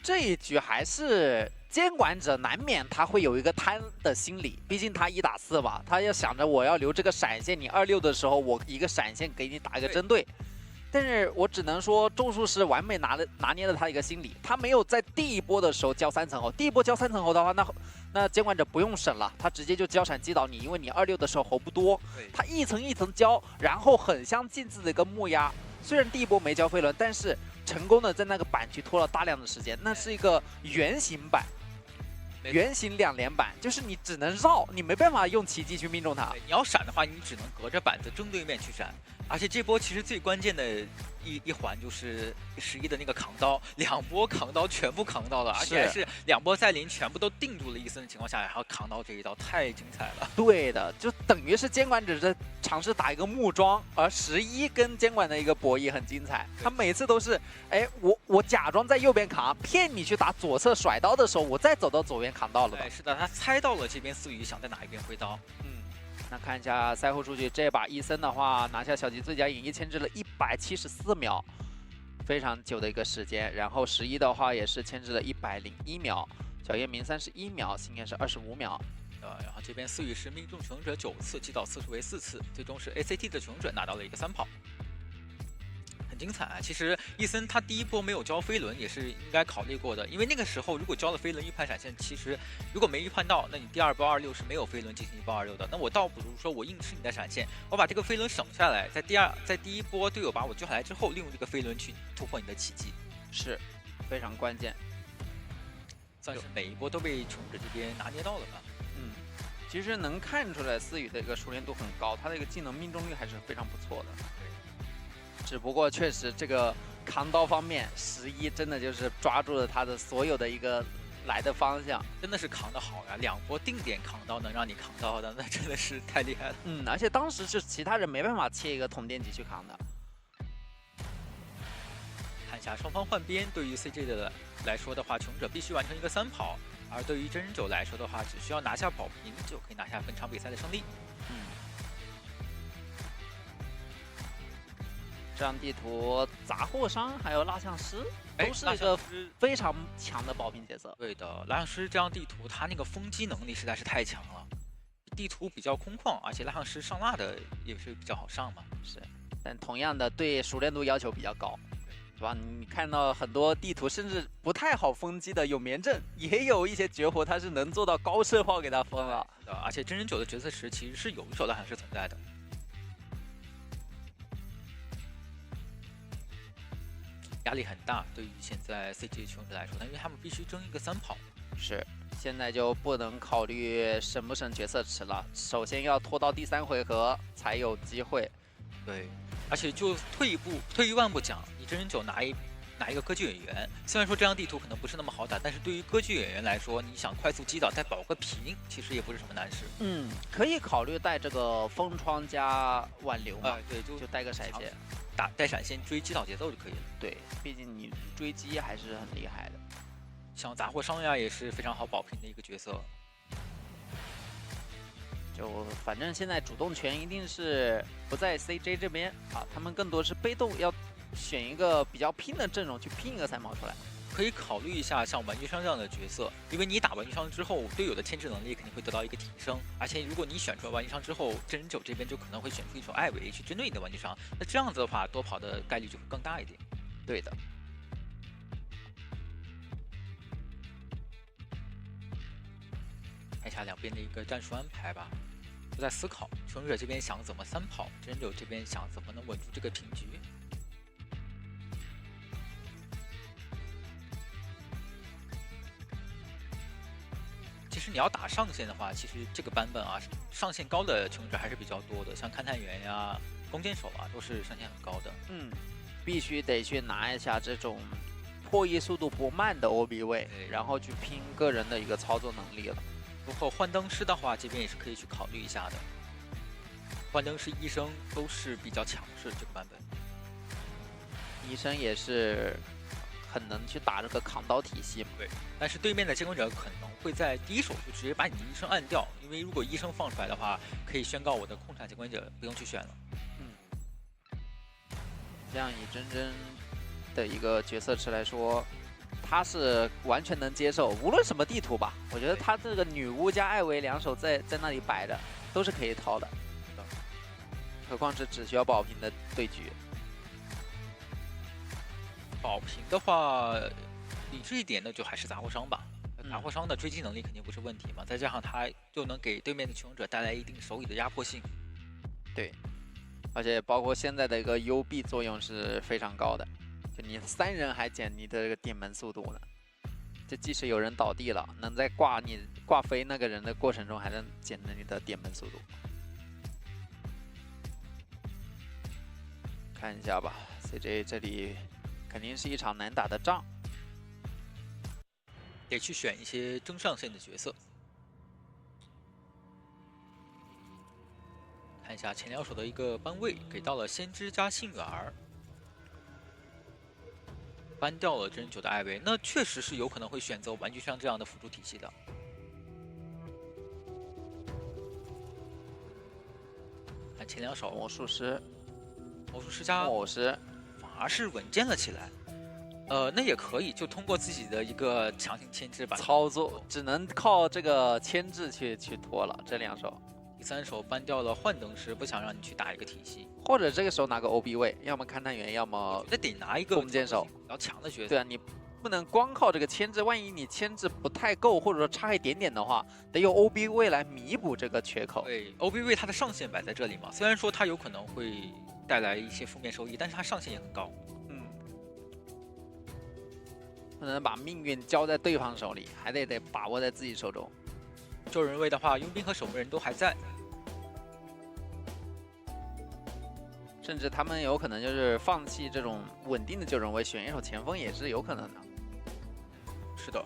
这一局还是监管者难免他会有一个贪的心理，毕竟他1打4吧，他要想着我要留这个闪现，你26的时候我一个闪现给你打一个针对。但是我只能说，咒术师完美拿捏了他一个心理，他没有在第一波的时候交3层后，第一波交3层后的话，那监管者不用省了，他直接就交闪击倒你，因为你26的时候猴不多，他一层一层交，然后很像镜子的一个木压，虽然第一波没交飞轮，但是成功的在那个板区拖了大量的时间，那是一个圆形板。圆形2连板，就是你只能绕，你没办法用奇迹去命中它。你要闪的话，你只能隔着板子正对面去闪。而且这波其实最关键的一环就是11的那个扛刀，2波扛刀全部扛到了，而且还是2波赛琳全部都定住了伊森的情况下，还要扛到这一刀，太精彩了。对的，就等于是监管者在尝试打一个木桩，而11跟监管的一个博弈很精彩。他每次都是，我假装在右边扛，骗你去打左侧甩刀的时候，我再走到左边扛到了。对，是的，他猜到了这边思雨想在哪一边挥刀。那看一下赛后数据，这把伊森的话拿下小级最佳影，牵制了174秒，非常久的一个时间。然后11的话也是牵制了101秒，小夜明31秒，星焰是25秒。然后这边思雨是命中求生者9次，击倒次数为4次，最终是 ACT 的求生者拿到了一个3跑。很精彩啊。其实伊森他第一波没有交飞轮也是应该考虑过的，因为那个时候如果交了飞轮预判闪现，其实如果没预判到，那你第二波26是没有飞轮进行1波26的。那我倒不如说我硬吃你的闪现，我把这个飞轮省下来，在第一波队友把我救下来之后，利用这个飞轮去突破你的奇迹，是非常关键。算是每一波都被穷者这边拿捏到了吧。其实能看出来思雨的一个熟练度很高，他的一个技能命中率还是非常不错的。只不过确实这个扛刀方面，11真的就是抓住了他的所有的一个来的方向，真的是扛得好呀！2波定点扛刀能让你扛到的，那真的是太厉害了。而且当时是其他人没办法切一个铜电击去扛的。看一下双方换边，对于 CJ 的来说的话，穷者必须完成一个3跑，而对于真人9来说的话，只需要拿下保平就可以拿下本场比赛的胜利。这张地图杂货商还有蜡像师都是一个非常强的保平角色。对的，蜡像师这张地图，它那个风击能力实在是太强了。地图比较空旷，而且蜡像师上蜡的也是比较好上嘛。是，但同样的对熟练度要求比较高，是吧？你看到很多地图甚至不太好封击的，有棉阵，也有一些绝活，它是能做到高射炮给它封了。而且真人9的角色池其实是有一手蜡像师存在的。压力很大，对于现在 CJ 穷者来说，因为他们必须争一个3跑。是，现在就不能考虑省不省角色池了，首先要拖到第3回合才有机会。对，而且就退一万步讲，你真人9拿一个歌剧演员，虽然说这张地图可能不是那么好打，但是对于歌剧演员来说，你想快速击倒再保个平，其实也不是什么难事。可以考虑带这个风窗加挽留嘛。对，就带个闪现。带闪现追击倒节奏就可以了。对，毕竟你追击还是很厉害的。像杂货商呀也是非常好保平的一个角色。就反正现在主动权一定是不在 CJ 这边啊，他们更多是被动，要选一个比较拼的阵容去拼一个3跑出来。可以考虑一下像玩具商这样的角色，因为你打玩具商之后，队友的牵制能力肯定会得到一个提升，而且如果你选出了玩具商之后，真人9这边就可能会选出一手艾维去针对你的玩具商，那这样子的话，多跑的概率就会更大一点。对的。看一下两边的一个战术安排吧，都在思考，穷者这边想怎么3跑，真人9这边想怎么能稳住这个平局。其实你要打上线的话，其实这个版本啊，上线高的穷者还是比较多的，像勘探员呀、弓箭手啊，都是上线很高的。必须得去拿一下这种破译速度不慢的 OB 位，然后去拼个人的一个操作能力了。如果幻灯师的话，这边也是可以去考虑一下的。幻灯师、医生都是比较强势这个版本。医生也是很能去打这个扛刀体系嘛。对，但是对面的监管者可能会在第一手就直接把你的医生按掉，因为如果医生放出来的话，可以宣告我的控场监管者不用去选了。这样以真真的一个角色池来说，他是完全能接受，无论什么地图吧。我觉得他这个女巫加艾维2手在那里摆着，都是可以掏的。何况是只需要保平的对局。保平的话，理智一点的就还是杂货商吧。杂货商的追击能力肯定不是问题嘛，再加上他就能给对面的穷者带来一定手语的压迫性。对，而且包括现在的一个 UB 作用是非常高的，就你3人还减你的这个点门速度呢。就即使有人倒地了，能在挂飞那个人的过程中，还能减你的点门速度。看一下吧 ，CJ 这里肯定是一场难打的仗，得去选一些争上线的角色。看一下前2手的一个班位，给到了先知加幸运儿，搬掉了真人9的艾维，那确实是有可能会选择玩具商这样的辅助体系的。看前2手魔术师加魔师反而是稳健了起来。那也可以，就通过自己的一个强行牵制吧。操作只能靠这个牵制去拖了这2手。第3手搬掉了幻灯师，不想让你去打一个体系，或者这个时候拿个 OB 位，要么勘探员，要么那得拿一个弓箭手比较强的角色。对啊，你不能光靠这个牵制，万一你牵制不太够，或者说差一点点的话，得用 OB 位来弥补这个缺口。对 ，OB 位它的上限摆在这里嘛，虽然说它有可能会带来一些负面收益，但是它上限也很高。不能把命运交在对方手里，还得把握在自己手中。救人位的话，佣兵和守门人都还在，甚至他们有可能就是放弃这种稳定的救人位，选一手前锋也是有可能的。是的，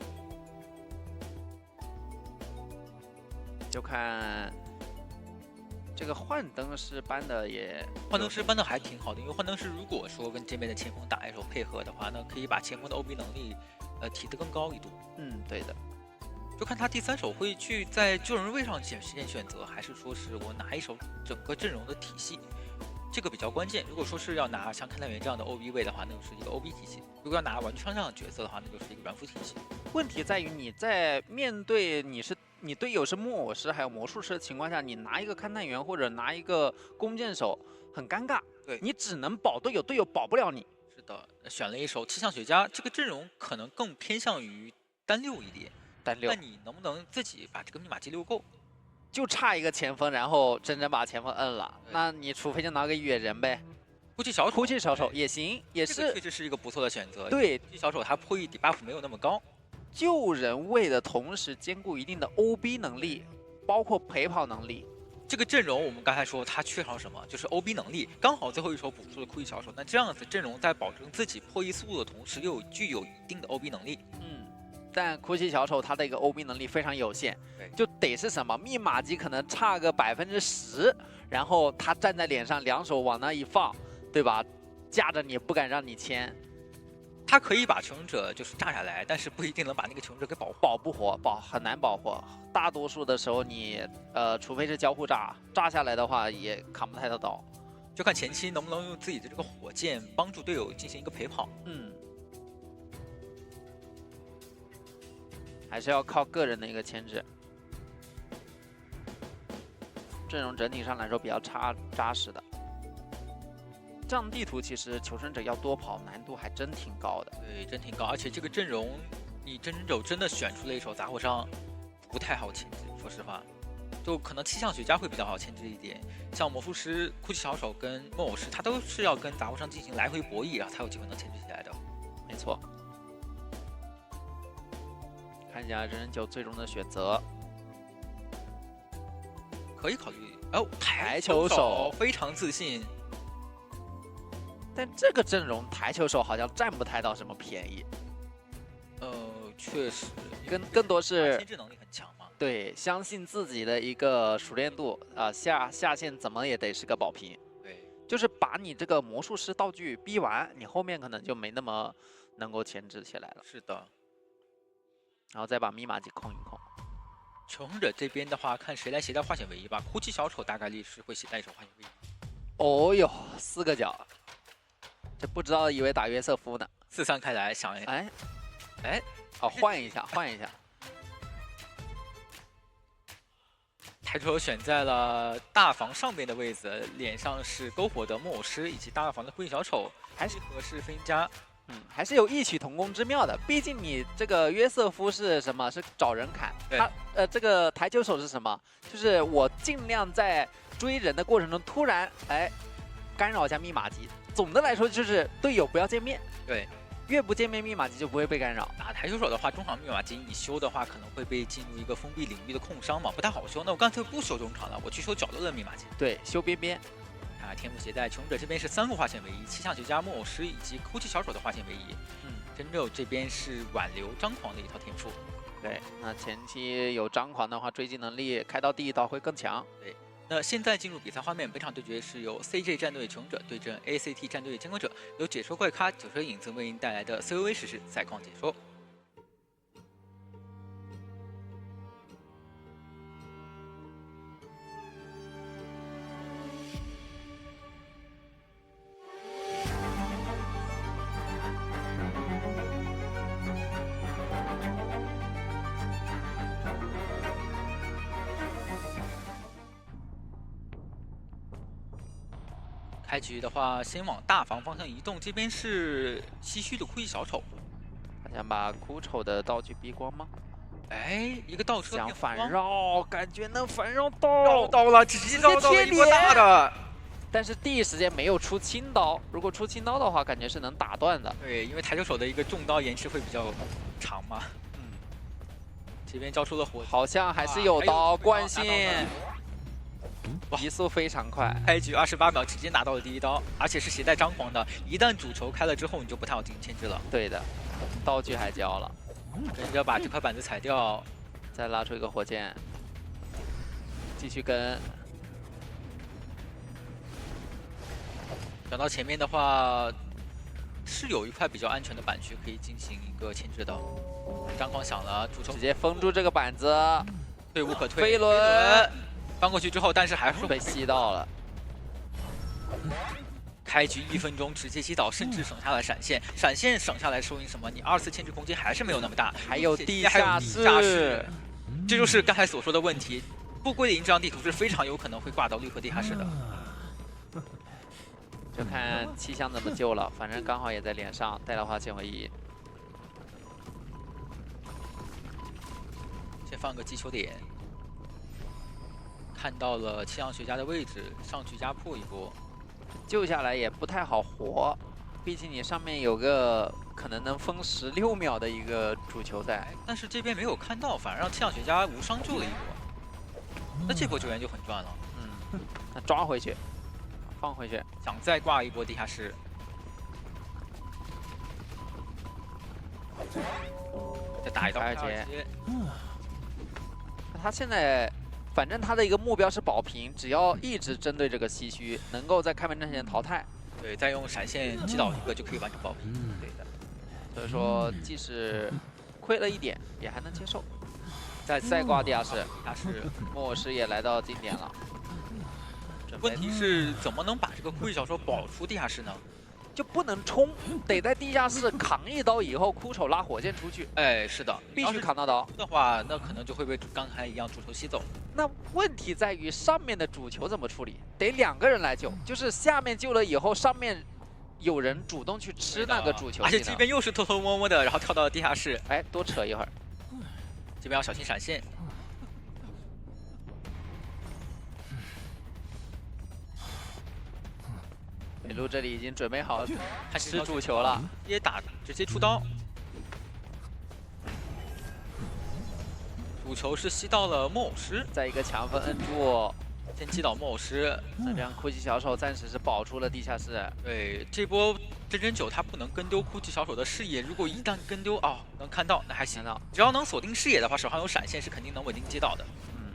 就看这个幻灯师搬的也，幻灯师搬的还挺好的，因为幻灯师如果说跟这边的前锋打一手配合的话，那可以把前锋的 OB 能力提得更高一度。对的。就看他第3手会去在救人位上先选择，还是说是我拿一手整个阵容的体系，这个比较关键。如果说是要拿像勘探员这样的 OB 位的话，那就是一个 OB 体系；如果要拿玩具商这样的角色的话，那就是一个软辅体系。问题在于你在面对你队友是木偶师还有魔术师的情况下，你拿一个勘探员或者拿一个弓箭手很尴尬，对你只能保队友，队友保不了你。是的，选了一手气象学家，这个阵容可能更偏向于单溜一点。单溜，那你能不能自己把这个密码机溜够？就差一个前锋，然后真正把前锋摁了，那你除非就拿个野人呗。哭泣小丑，哭泣小丑也行，也是，这个确实是一个不错的选择。对，哭泣小丑他破译 debuff 没有那么高，救人位的同时兼顾一定的 OB 能力，包括陪跑能力。这个阵容我们刚才说它缺少什么，就是 OB 能力，刚好最后一手补出了哭泣小丑。那这样子阵容在保证自己破译速度的同时，又具有一定的 OB 能力。但哭泣小丑他的一个 OB 能力非常有限，就得是什么密码机可能差个10%，然后他站在脸上2手往那一放，对吧？架着你不敢让你签，他可以把求生者就是炸下来，但是不一定能把那个求生者给保不活，很难保活。大多数的时候你除非是交互炸下来的话，也扛不太到刀。就看前期能不能用自己的这个火箭帮助队友进行一个陪跑。还是要靠个人的一个牵制。阵容整体上来说比较扎实的。这样的地图其实求生者要多跑，难度还真挺高的。对，真挺高，而且这个阵容，你真正真的选出了一手杂货商，不太好牵制。说实话，就可能气象学家会比较好牵制一点，像魔术师、哭泣小丑跟木偶师，他都是要跟杂货商进行来回博弈，然后才有机会能牵制起来的。没错。看一下人人9最终的选择，可以考虑哦，台球手非常自信，但这个阵容台球手好像占不太到什么便宜。确实，更多是牵制能力很强嘛。对，相信自己的一个熟练度啊，下线怎么也得是个保平。对，就是把你这个魔术师道具逼完，你后面可能就没那么能够牵制起来了。是的。然后再把密码机控一控。求生者这边的话，看谁来携带化险为夷吧。哭泣小丑大概率是会携带一手化险为夷。哦哟，4个角，这不知道以为打约瑟夫呢。4-3开来，想哎，好，换一下。台球选在了大房上边的位置，脸上是篝火的木偶师以及大房的哭泣小丑，还是合适分家。还是有异曲同工之妙的。毕竟你这个约瑟夫是什么？是找人砍。他这个台球手是什么？就是我尽量在追人的过程中突然干扰一下密码机。总的来说就是队友不要见面。对，越不见面密码机就不会被干扰。打台球手的话，中场密码机你修的话可能会被进入一个封闭领域的控伤嘛，不太好修。那我干脆不修中场了，我去修角落的密码机。对，修边边。天赋携带求生者这边是3个化险为夷，气象学家、木偶师以及哭泣小丑的化险为夷。真正这边是挽留张狂的一套天赋。对，那前期有张狂的话，追击能力开到第1道会更强。对，那现在进入比赛画面，本场对决是由 CJ 战队求生者对阵 ACT 战队监管者，由解说怪咖九车影子为您带来的 COV 实时赛况解说。开局的话，先往大房方向移动，这边是唏嘘的哭泣小丑。他想把哭丑的道具逼光吗？哎，一个倒车想变红光反绕，感觉能反绕绕到，到了，直接绕到了一波大的。但是第一时间没有出轻刀，如果出轻刀的话，感觉是能打断的。对，因为抬手手的一个重刀延迟会比较长嘛。嗯，这边交出了火，好像还是有刀惯性，哇移速非常快。开局28秒直接拿到了第一刀，而且是携带张狂的。一旦主球开了之后，你就不太好进行牵制了。对的，道具还交了，跟着把这块板子踩掉，再拉出一个火箭，继续跟。转到前面的话，是有一块比较安全的板区可以进行一个牵制的。张狂响了，主球直接封住这个板子，退无可退。飞轮翻过去之后，但是还是被吸到了。开局1分钟直接击倒，甚至省下了闪现。闪现省下来说明什么？你2次牵制空间还是没有那么大。还有地下室，这就是刚才所说的问题。不归零这张地图是非常有可能会挂到绿河地下室的。就看气象怎么救了，反正刚好也在脸上，带了话先回1。先放个击球点，看到了气象学家的位置，上去压迫一波。救下来也不太好活，毕竟你上面有个可能能封16秒的一个主球在。但是这边没有看到，反而让气象学家无伤救了一波。那这波救援就很赚了。嗯，那抓回去。放回去，想再挂一波地下室，再打一刀2阶。他现在，反正他的一个目标是保平，只要一直针对这个唏嘘，能够在开门战前淘汰。对，再用闪现击倒一个就可以完成保平。对的。所以说，即使亏了一点，也还能接受。再挂地下室，地下室，莫尔师也来到近点了。问题是怎么能把这个哭泣小丑保出地下室呢？就不能冲，得在地下室扛一刀以后，哭丑拉火箭出去。哎，是的，必须扛到刀的话，那可能就会被刚才一样主球吸走。那问题在于上面的主球怎么处理？得2个人来救，就是下面救了以后，上面有人主动去吃那个主球，而且这边又是偷偷摸摸的，然后跳到了地下室。哎，多扯一会儿，这边要小心闪现。北路这里已经准备好吃主球了，直接出刀。主球是吸到了木偶师，在一个强分摁住，先击倒木偶师。那这样哭泣小丑暂时是保出了地下室。对，这波真真九他不能跟丢哭泣小丑的视野，如果一旦跟丢哦，能看到那还行，只要能锁定视野的话，手上有闪现是肯定能稳定接到的。嗯，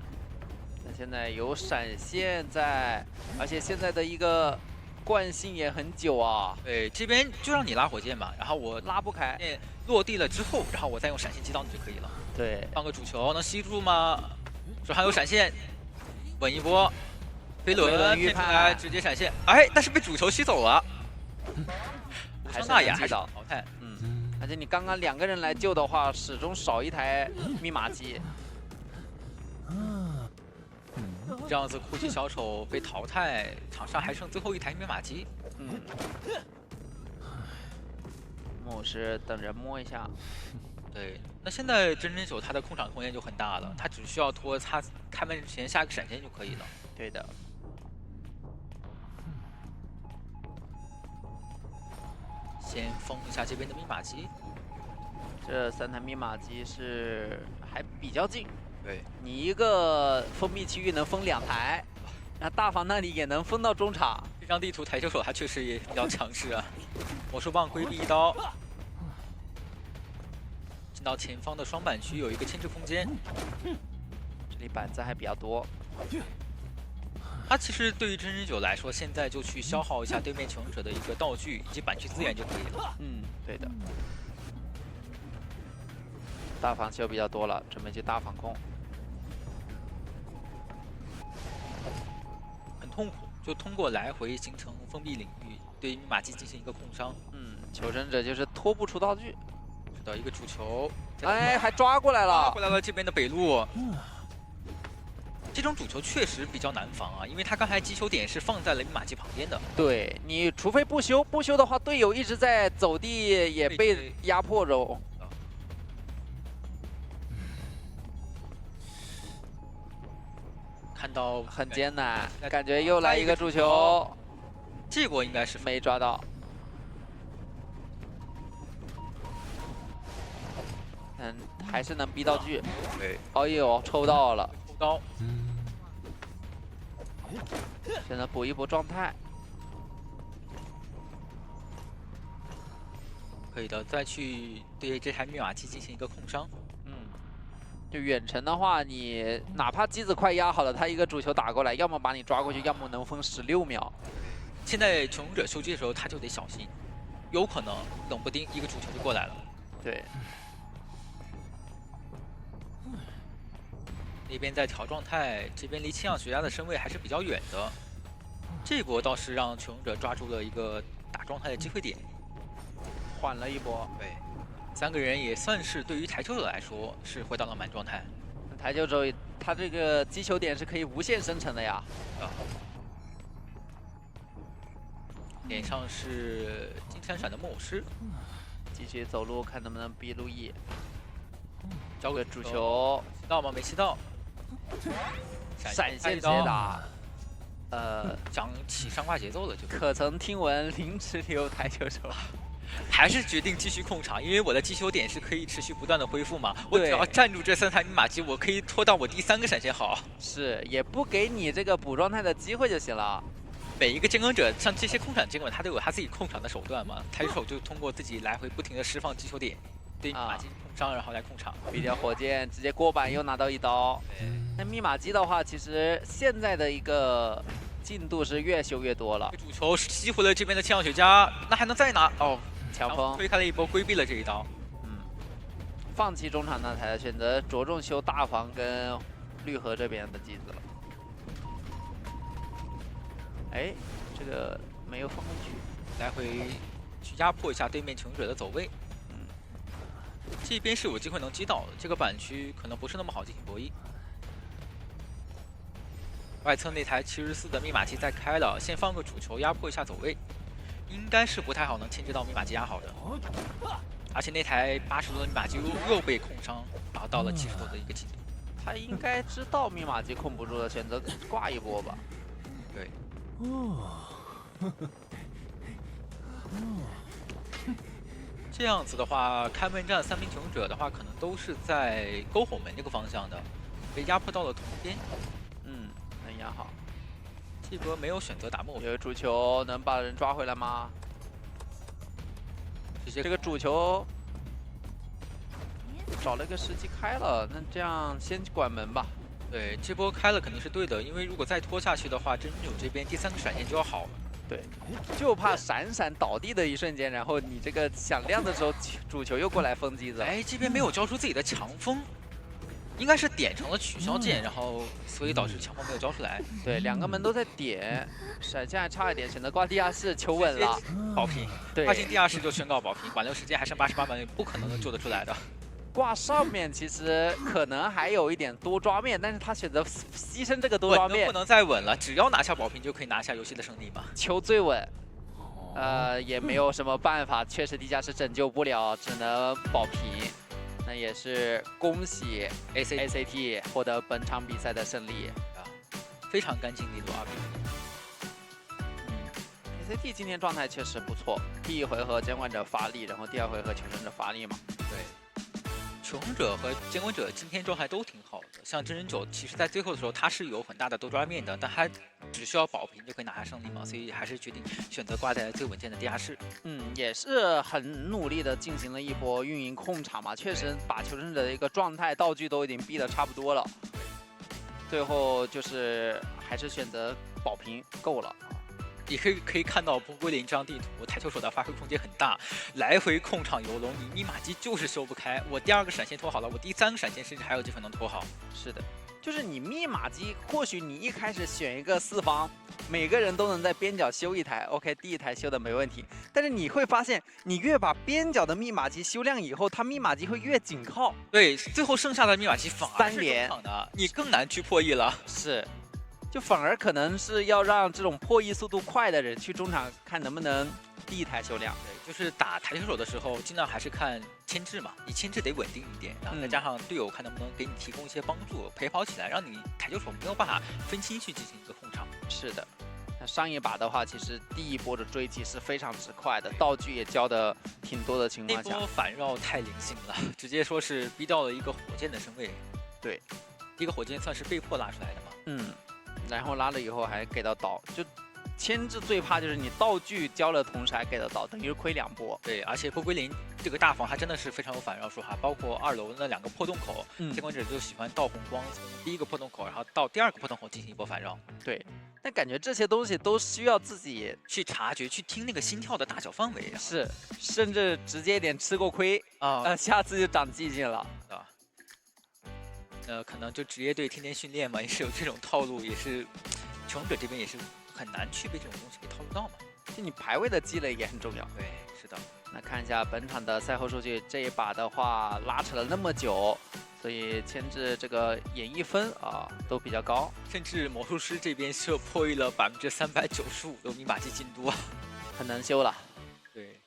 那现在有闪现在，而且现在的一个惯性也很久啊。对，这边就让你拉火箭吧，然后我拉不开，落地了之后，然后我再用闪现击倒你就可以了。对，放个主球能吸住吗？手上有闪现，稳一波，飞轮骗出来直接闪现，哎，但是被主球吸走了。无伤大雅还是淘汰。嗯，而且你刚刚2个人来救的话，始终少一台密码机。这样子哭泣小丑被淘汰，场上还剩最后一台密码机。嗯，牧师等人摸一下。对，那现在真真九他的控场空间就很大了，他只需要拖他开门之前下个闪现就可以了。对的。先封一下这边的密码机。这3台密码机是还比较近。对，你一个封闭区域能封2台，那大房那里也能封到中场。这张地图抬球手他确实也比较强势啊。魔术棒规避一刀。进到前方的双板区有一个牵制空间，这里板子还比较多。他其实对于真人九来说，现在就去消耗一下对面求生者的一个道具以及板区资源就可以了。嗯，对的。大房修比较多了，准备去大防控。很痛苦，就通过来回形成封闭领域，对于密码机进行一个控伤。嗯，求生者就是拖不出道具。的一个主球，哎，还抓过来了，抓过来了这边的北路，这种主球确实比较难防啊，因为他刚才击球点是放在了密码机旁边的。对，你除非不修，不修的话，队友一直在走地也被压迫着。看到很艰难，感觉又来一个主球，这波应该是没抓到。还是能逼到狙。对，哎呦，抽到了，抽刀。现在补一补状态。可以的，再去对这台密码机进行一个控伤。就远程的话，你哪怕机子快压好了，他一个主球打过来，要么把你抓过去，要么能封16秒。现在穷者收机的时候，他就得小心，有可能冷不丁一个主球就过来了。对。那边在调状态，这边离气象学家的身位还是比较远的。这波倒是让求生者抓住了一个打状态的机会点，缓了一波。对，3个人也算是对于台球者来说是回到了满状态。台球者他这个击球点是可以无限生成的呀。脸上是金闪闪的木偶师，继续走路，看能不能逼路易。交个主球，吸到吗？没吸到。闪现接打，讲起上挂节奏了就。可曾听闻凌迟流台球手？还是决定继续控场，因为我的击球点是可以持续不断的恢复嘛。我只要站住这3台密码机，我可以拖到我第3个闪现好。是，也不给你这个补状态的机会就行了。每一个监管者，像这些控场监管，他都有他自己控场的手段嘛。台球手就通过自己来回不停的释放击球点，对密码机控伤，然后来控场。比掉火箭，直接过板又拿到1刀。那密码机的话，其实现在的一个进度是越修越多了。主球激活了这边的气象学家，那还能再拿哦。强风推开了一波，规避了这一刀。放弃中场那台，选择着重修大防跟绿河这边的机子了。哎，这个没有放进去，来回去压迫一下对面求生者的走位。这边是有机会能击倒的，这个板区可能不是那么好进行博弈。外侧那台74的密码机在开了，先放个主球压迫一下走位。应该是不太好能牵制到密码机压好的，而且那台80多的密码机又被控伤，达到了70多的一个进度。他应该知道密码机控不住的，选择挂一波吧。对。这样子的话，开门战3名求生者的话，可能都是在篝火门这个方向的，被压迫到了同边。能压好。这波没有选择打木偶，有主球能把人抓回来吗？这个主球找了个时机开了，那这样先管门吧。对，这波开了肯定是对的，因为如果再拖下去的话，真有这边第3个闪现就要好了。对，就怕闪闪倒地的一瞬间，然后你这个响亮的时候，主球又过来封机子。哎，这边没有交出自己的强风。应该是点成了取消键，然后所以导致强风没有交出来。对，2个门都在点，闪现还差一点，选择挂地下室求稳了，保平。对，挂进地下室就宣告保平，挽留时间还剩88秒，不可能能救得出来的。挂上面其实可能还有一点多抓面，但是他选择牺牲这个多抓面，不能再稳了，只要拿下保平就可以拿下游戏的胜利嘛。求最稳，也没有什么办法，确实地下室拯救不了，只能保平。那也是恭喜 ACT 获得本场比赛的胜利啊，非常干净利落2比0。ACT 今天状态确实不错，第1回合监管者发力，然后第2回合求生者发力嘛。对，求生者和监管者今天状态都挺好的。像真人9，其实在最后的时候他是有很大的多抓面的，但他只需要保平就可以拿下胜利嘛，所以还是决定选择挂在最稳健的地下室。也是很努力的进行了一波运营控场嘛，确实把求生者的一个状态道具都已经逼得差不多了，最后就是还是选择保平够了。也可以看到波龟林这张地图，台球手的发挥空间很大，来回控场游龙，你密码机就是修不开。我第2个闪现拖好了，我第3个闪现甚至还有机会能拖好。是的，就是你密码机，或许你一开始选一个4方，每个人都能在边角修一台 ，OK， 第一台修的没问题。但是你会发现，你越把边角的密码机修亮以后，它密码机会越紧靠。对，最后剩下的密码机反而是3连中场的，你更难去破译了。是，就反而可能是要让这种破译速度快的人去中场看能不能第一台修亮。对，就是打台球手的时候，尽量还是看牵制嘛，你牵制得稳定一点，然后再加上队友看能不能给你提供一些帮助，陪跑起来，让你台球手没有办法分心去进行一个控场。是的。那上一把的话，其实第一波的追击是非常之快的，道具也交的挺多的情况下，那波反绕太灵性了，直接说是逼到了一个火箭的身位。对，一个火箭算是被迫拉出来的嘛。嗯，然后拉了以后还给到岛，就牵制最怕就是你道具交了，同时还给到岛，等于是亏2波。对，而且波龟林这个大房它真的是非常有反绕术哈，包括2楼的那2个破洞口，监管者就喜欢倒红光，从第一个破洞口，然后到第2个破洞口进行一波反绕。对。但感觉这些东西都需要自己去察觉、去听那个心跳的大小范围，是，甚至直接点吃过亏啊，下次就长记性了，啊。可能就职业队天天训练嘛，也是有这种套路，也是求生者这边也是很难去被这种东西给套路到嘛。就你排位的积累也很重要。对，是的。那看一下本场的赛后数据，这一把的话拉扯了那么久。所以牵制这个演绎分啊都比较高，甚至魔术师这边是破译了395%的密码机进度啊，很难修了。对，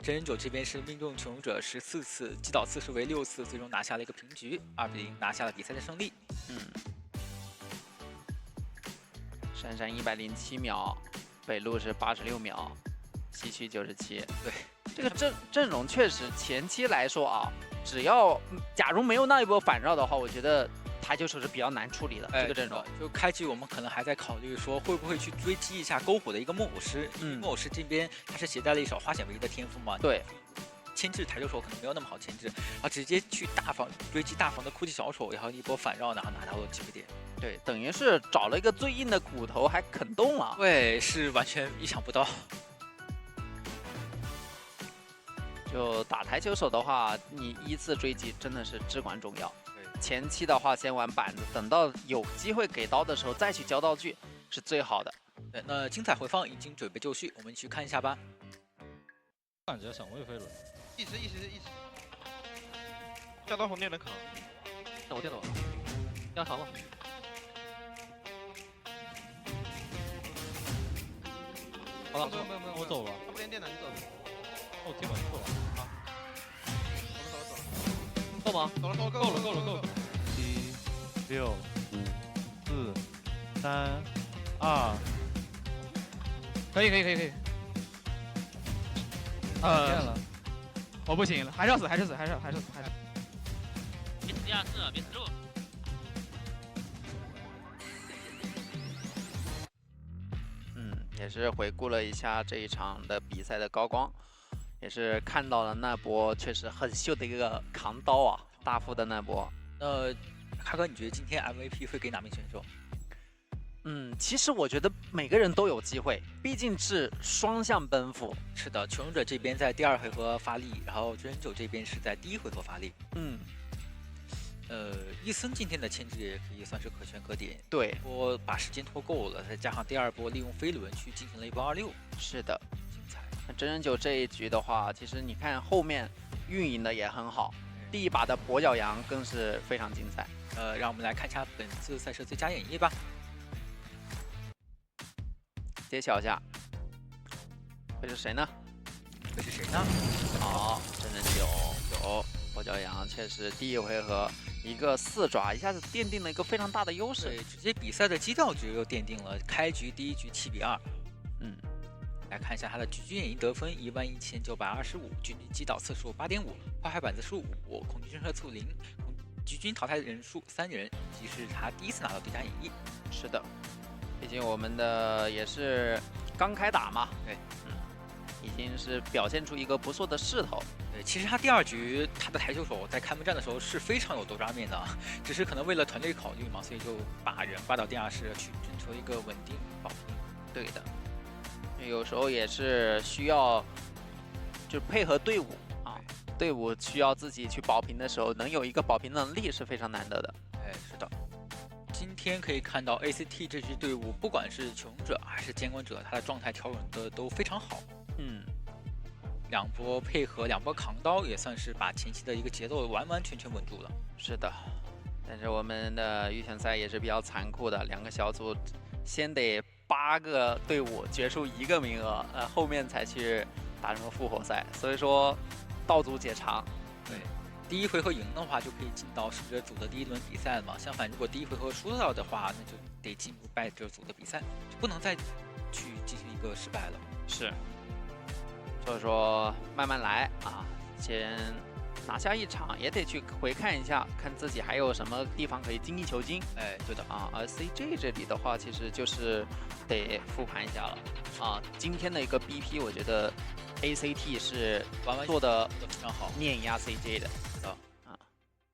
真人9这边是命中求生者14次，击倒次数为6次，最终拿下了一个平局，2比0拿下了比赛的胜利。闪闪107秒，北路是86秒，西区97。对，这个阵容确实前期来说啊。只要假如没有那一波反绕的话，我觉得台球手是比较难处理的。这个阵容就开局我们可能还在考虑说会不会去追击一下篝火的一个木偶师，因为木偶师这边他是携带了一手花显唯一的天赋嘛，对，牵制台球手可能没有那么好牵制，啊，直接去大房追击大房的哭泣小手，然后一波反绕，然后拿到了机会点。对，等于是找了一个最硬的骨头，还啃动了。对，是完全意想不到。就打台球手的话，你依次追击真的是至关重要。对，前期的话先玩板子，等到有机会给刀的时候再去交道具是最好的。对，那精彩回放已经准备就绪，我们去看一下吧。感觉想魏飞轮，一直，下刀红电能扛。那我电走了，压长了。好了，没有，我走了。他不连电了，你走。哦，天板错了啊！走了，够吗？够了。7、6、5、4、3、2，可以。我不行了，还是要死。别死第2次，别死住。也是回顾了一下这一场的比赛的高光。也是看到了那波确实很秀的一个扛刀啊，大副的那波。卡哥，你觉得今天 MVP 会给哪名选手？其实我觉得每个人都有机会，毕竟是双向奔赴。是的，求生者这边在第2回合发力，然后真人9这边是在第1回合发力。伊森今天的牵制也可以算是可圈可点。对，我把时间拖够了，再加上第2波利用飞轮去进行了一波26。是的。真人9这一局的话，其实你看后面运营的也很好，第一把的跛脚羊更是非常精彩。让我们来看一下本次赛事最佳演绎吧。揭晓一下，会是谁呢？好，真人9跛脚羊确实第一回合一个4爪，一下子奠定了一个非常大的优势。对，直接比赛的基调值又奠定了，开局第1局7比2。来看一下他的局军演绎得分11925，局军击倒次数8.5，破坏板子数5，恐惧震慑次数0，局军淘汰人数3人，即是他第1次拿到最佳演绎。是的，毕竟我们的也是刚开打嘛，对，已经是表现出一个不错的势头。对，其实他第2局他的台球手在开门战的时候是非常有多抓面的，只是可能为了团队考虑嘛，所以就把人挂到第2室去寻求一个稳定保平。对的。有时候也是需要，就配合队伍啊，队伍需要自己去保平的时候，能有一个保平能力是非常难得的。是的。天可以看到 ACT 这支队伍，不管是求生者还是监管者，他的状态调整的都非常好。两波配合，两波扛刀，也算是把前期的一个节奏完完全全稳住了。是的，但是我们的预选赛也是比较残酷的，两个小组先得8个队伍决出1个名额，后面才去打什么复活赛，所以说道阻且长。对，第一回合赢的话就可以进到胜者组的第1轮比赛了嘛。相反，如果第一回合输掉的话，那就得进入败者组的比赛，就不能再去进行一个失败了。是，所以说慢慢来啊，先拿下一场，也得去回看一下，看自己还有什么地方可以精益求精。哎，对的啊，而 CJ 这里的话，其实就是得复盘一下了啊。今天的一个 BP， 我觉得 ACT 是做的非常好，碾压 CJ 的。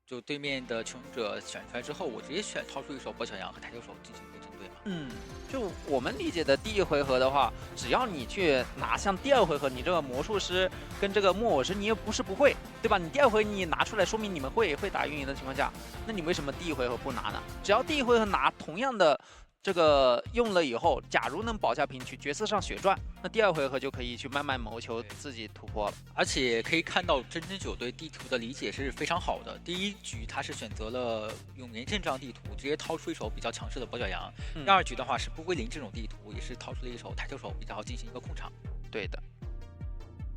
就对面的求生者选出来之后，我直接掏出一手跛脚羊和抬球手进行一个针对嘛。就我们理解的第一回合的话，只要你去拿，像第2回合你这个魔术师跟这个木偶师，你又不是不会，对吧？你第2回你拿出来，说明你们会打运营的情况下，那你为什么第1回合不拿呢？只要第1回合拿同样的这个用了以后，假如能保下平局，角色上血赚，那第2回合就可以去慢慢谋求自己突破了。而且可以看到真真九对地图的理解是非常好的。第1局他是选择了用连阵这样地图，直接掏出一手比较强势的跛脚羊。第2局的话是不归零这种地图，也是掏出了一手抬球手，比较好进行一个控场。对的，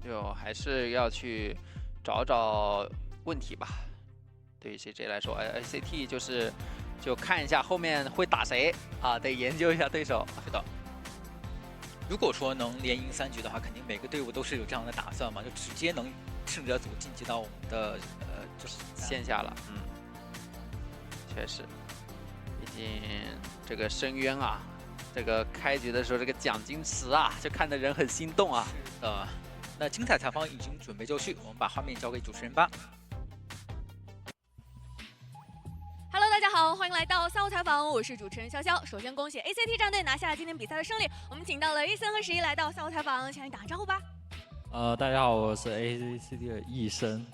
就还是要去找问题吧。对于 CJ 来说，ACT 就看一下后面会打谁啊，得研究一下对手。是的，如果说能连赢3局的话，肯定每个队伍都是有这样的打算嘛，就直接能胜者组晋级到我们的就是线下了。确实，毕竟这个深渊啊，这个开局的时候这个奖金池啊，就看得人很心动啊。是的，那精彩采访已经准备就绪，我们把画面交给主持人吧。Hello， 大家好，欢迎来到赛后采访，我是主持人潇潇。首先恭喜 ACT 战队拿下今天比赛的胜利，我们请到了伊森和11来到赛后采访，请你打个招呼吧。大家好，我是 ACT 的易生。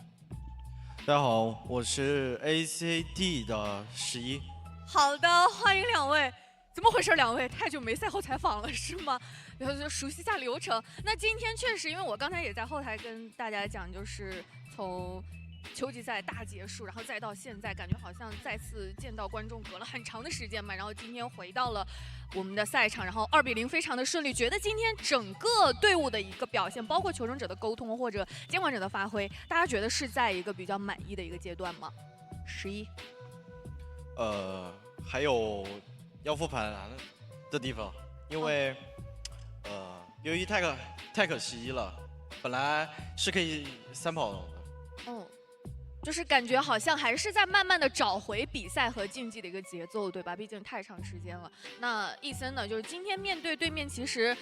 大家好，我是 ACT 的11。好的，欢迎两位。怎么回事？两位太久没赛后采访了是吗？然后就熟悉一下流程。那今天确实，因为我刚才也在后台跟大家讲，就是从秋季赛大结束，然后再到现在，感觉好像再次见到观众隔了很长的时间嘛。然后今天回到了我们的赛场，然后2比0非常的顺利。觉得今天整个队伍的一个表现，包括求生者的沟通或者监管者的发挥，大家觉得是在一个比较满意的一个阶段吗？11。还有要复盘的地方，因为由于太可惜了，本来是可以3跑的。就是感觉好像还是在慢慢的找回比赛和竞技的一个节奏，对吧？毕竟太长时间了。那易森呢，就是今天面对对面，其实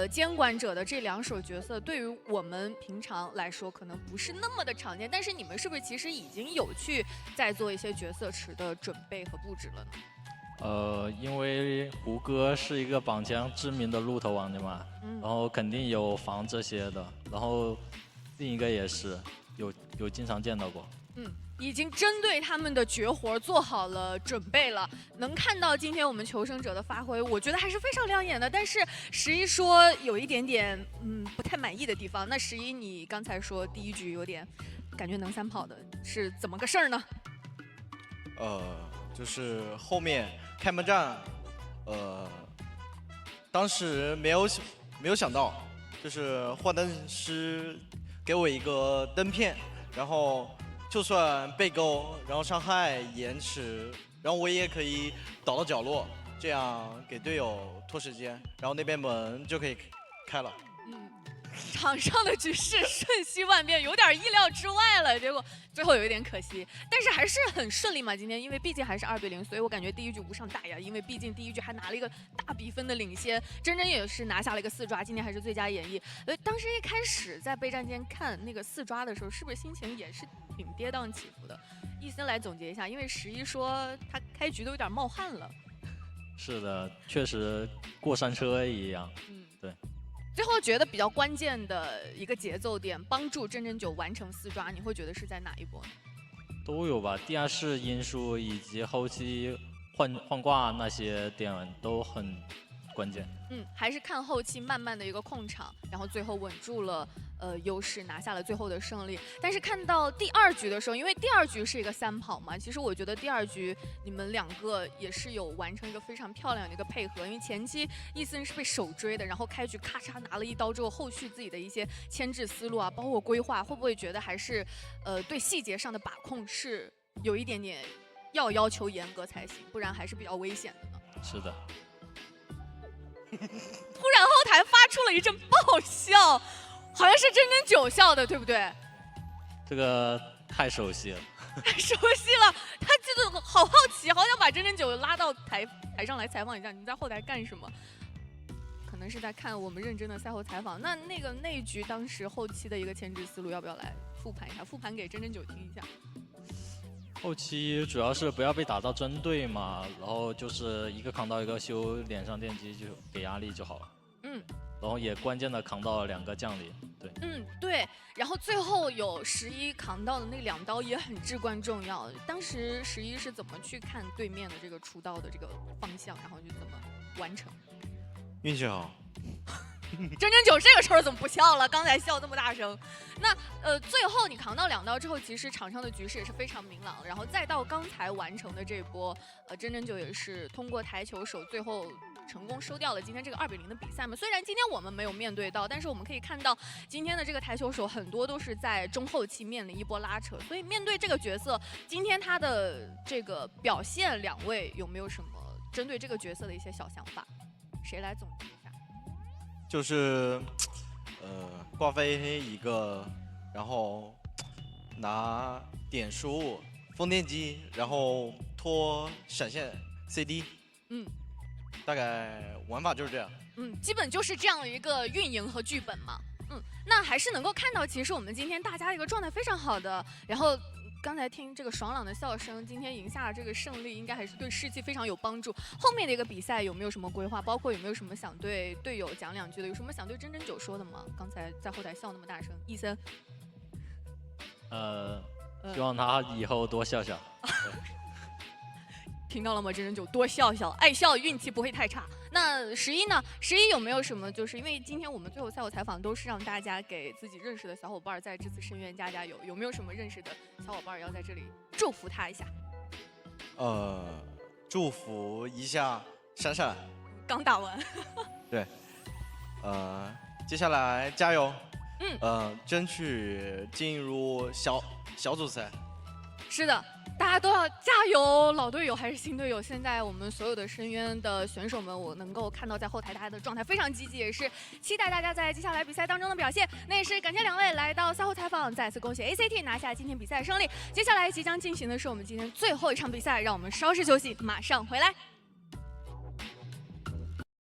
监管者的这2手角色，对于我们平常来说可能不是那么的常见，但是你们是不是其实已经有去在做一些角色池的准备和布置了呢？因为胡歌是一个榜将知名的鹿头王的嘛，然后肯定有防这些的，然后另一个也是有经常见到过。已经针对他们的绝活做好了准备了。能看到今天我们求生者的发挥，我觉得还是非常亮眼的。但是11说有一点点不太满意的地方。那11，你刚才说第1局有点感觉能3跑的，是怎么个事儿呢？就是后面开门战，当时没有想到，就是幻灯师给我一个灯片，然后就算被勾，然后伤害延迟，然后我也可以倒到角落，这样给队友拖时间，然后那边门就可以开了。场上的局势瞬息万变，有点意料之外了，结果最后有一点可惜，但是还是很顺利嘛。今天因为毕竟还是2比0，所以我感觉第1局无伤大雅，因为毕竟第1局还拿了一个大比分的领先，真真也是拿下了一个4抓，今天还是最佳演绎。当时一开始在备战间看那个4抓的时候，是不是心情也是挺跌宕起伏的？易森来总结一下，因为11说他开局都有点冒汗了。是的，确实过山车一样。对。最后觉得比较关键的一个节奏点，帮助真真9完成4抓，你会觉得是在哪一波呢？都有吧，地下室因素以及后期换挂那些点都很关键。还是看后期慢慢的一个控场，然后最后稳住了优势，拿下了最后的胜利。但是看到第2局的时候，因为第2局是一个3跑嘛，其实我觉得第2局你们2个也是有完成一个非常漂亮的一个配合，因为前期伊森是被手追的，然后开局咔嚓拿了一刀之后，后续自己的一些牵制思路啊，包括规划，会不会觉得还是对细节上的把控是有一点点要求严格才行，不然还是比较危险的呢？是的。突然后台发出了一阵爆笑，好像是真真九笑的，对不对？这个太熟悉了，太熟悉了，他真的好好奇，好想把真真九拉到台上来采访一下，你们在后台干什么？可能是在看我们认真的赛后采访。那一局当时后期的一个牵制思路，要不要来复盘一下？复盘给真真九听一下。后期主要是不要被打到针对嘛，然后就是一个扛到一个修脸上电击就给压力就好了。然后也关键的扛到了2个降临，对。对。然后最后有11扛到的那2刀也很至关重要。当时11是怎么去看对面的这个出刀的这个方向，然后就怎么完成？运气好。真真九这个时候怎么不笑了？刚才笑这么大声。那最后你扛到2刀之后，其实场上的局势也是非常明朗，然后再到刚才完成的这波，真真九也是通过台球手最后成功收掉了今天这个2-0的比赛嘛。虽然今天我们没有面对到，但是我们可以看到今天的这个台球手很多都是在中后期面临一波拉扯，所以面对这个角色，今天他的这个表现，2位有没有什么针对这个角色的一些小想法？谁来总结一下？就是挂飞一个，然后拿点数风电机，然后拖闪现 CD。大概玩法就是这样。基本就是这样的一个运营和剧本嘛。那还是能够看到，其实我们今天大家一个状态非常好的，然后刚才听这个爽朗的笑声，今天赢下了这个胜利，应该还是对士气非常有帮助。后面的一个比赛有没有什么规划？包括有没有什么想对队友讲2句的？有什么想对真真九说的吗？刚才在后台笑那么大声，伊森。希望他以后多笑笑。听到了吗？真真九多笑笑，爱笑，运气不会太差。那11呢？11有没有什么？就是因为今天我们最后赛后采访都是让大家给自己认识的小伙伴在这次深渊加加油，有没有什么认识的小伙伴要在这里祝福他一下？祝福一下闪闪。刚打完。对。接下来加油。争取进入小组赛。是的。大家都要加油，老队友还是新队友。现在我们所有的深渊的选手们，我能够看到在后台大家的状态非常积极，也是期待大家在接下来比赛当中的表现。那也是感谢2位来到赛后采访，再次恭喜 ACT 拿下今天比赛胜利。接下来即将进行的是我们今天最后一场比赛，让我们稍事休息，马上回来。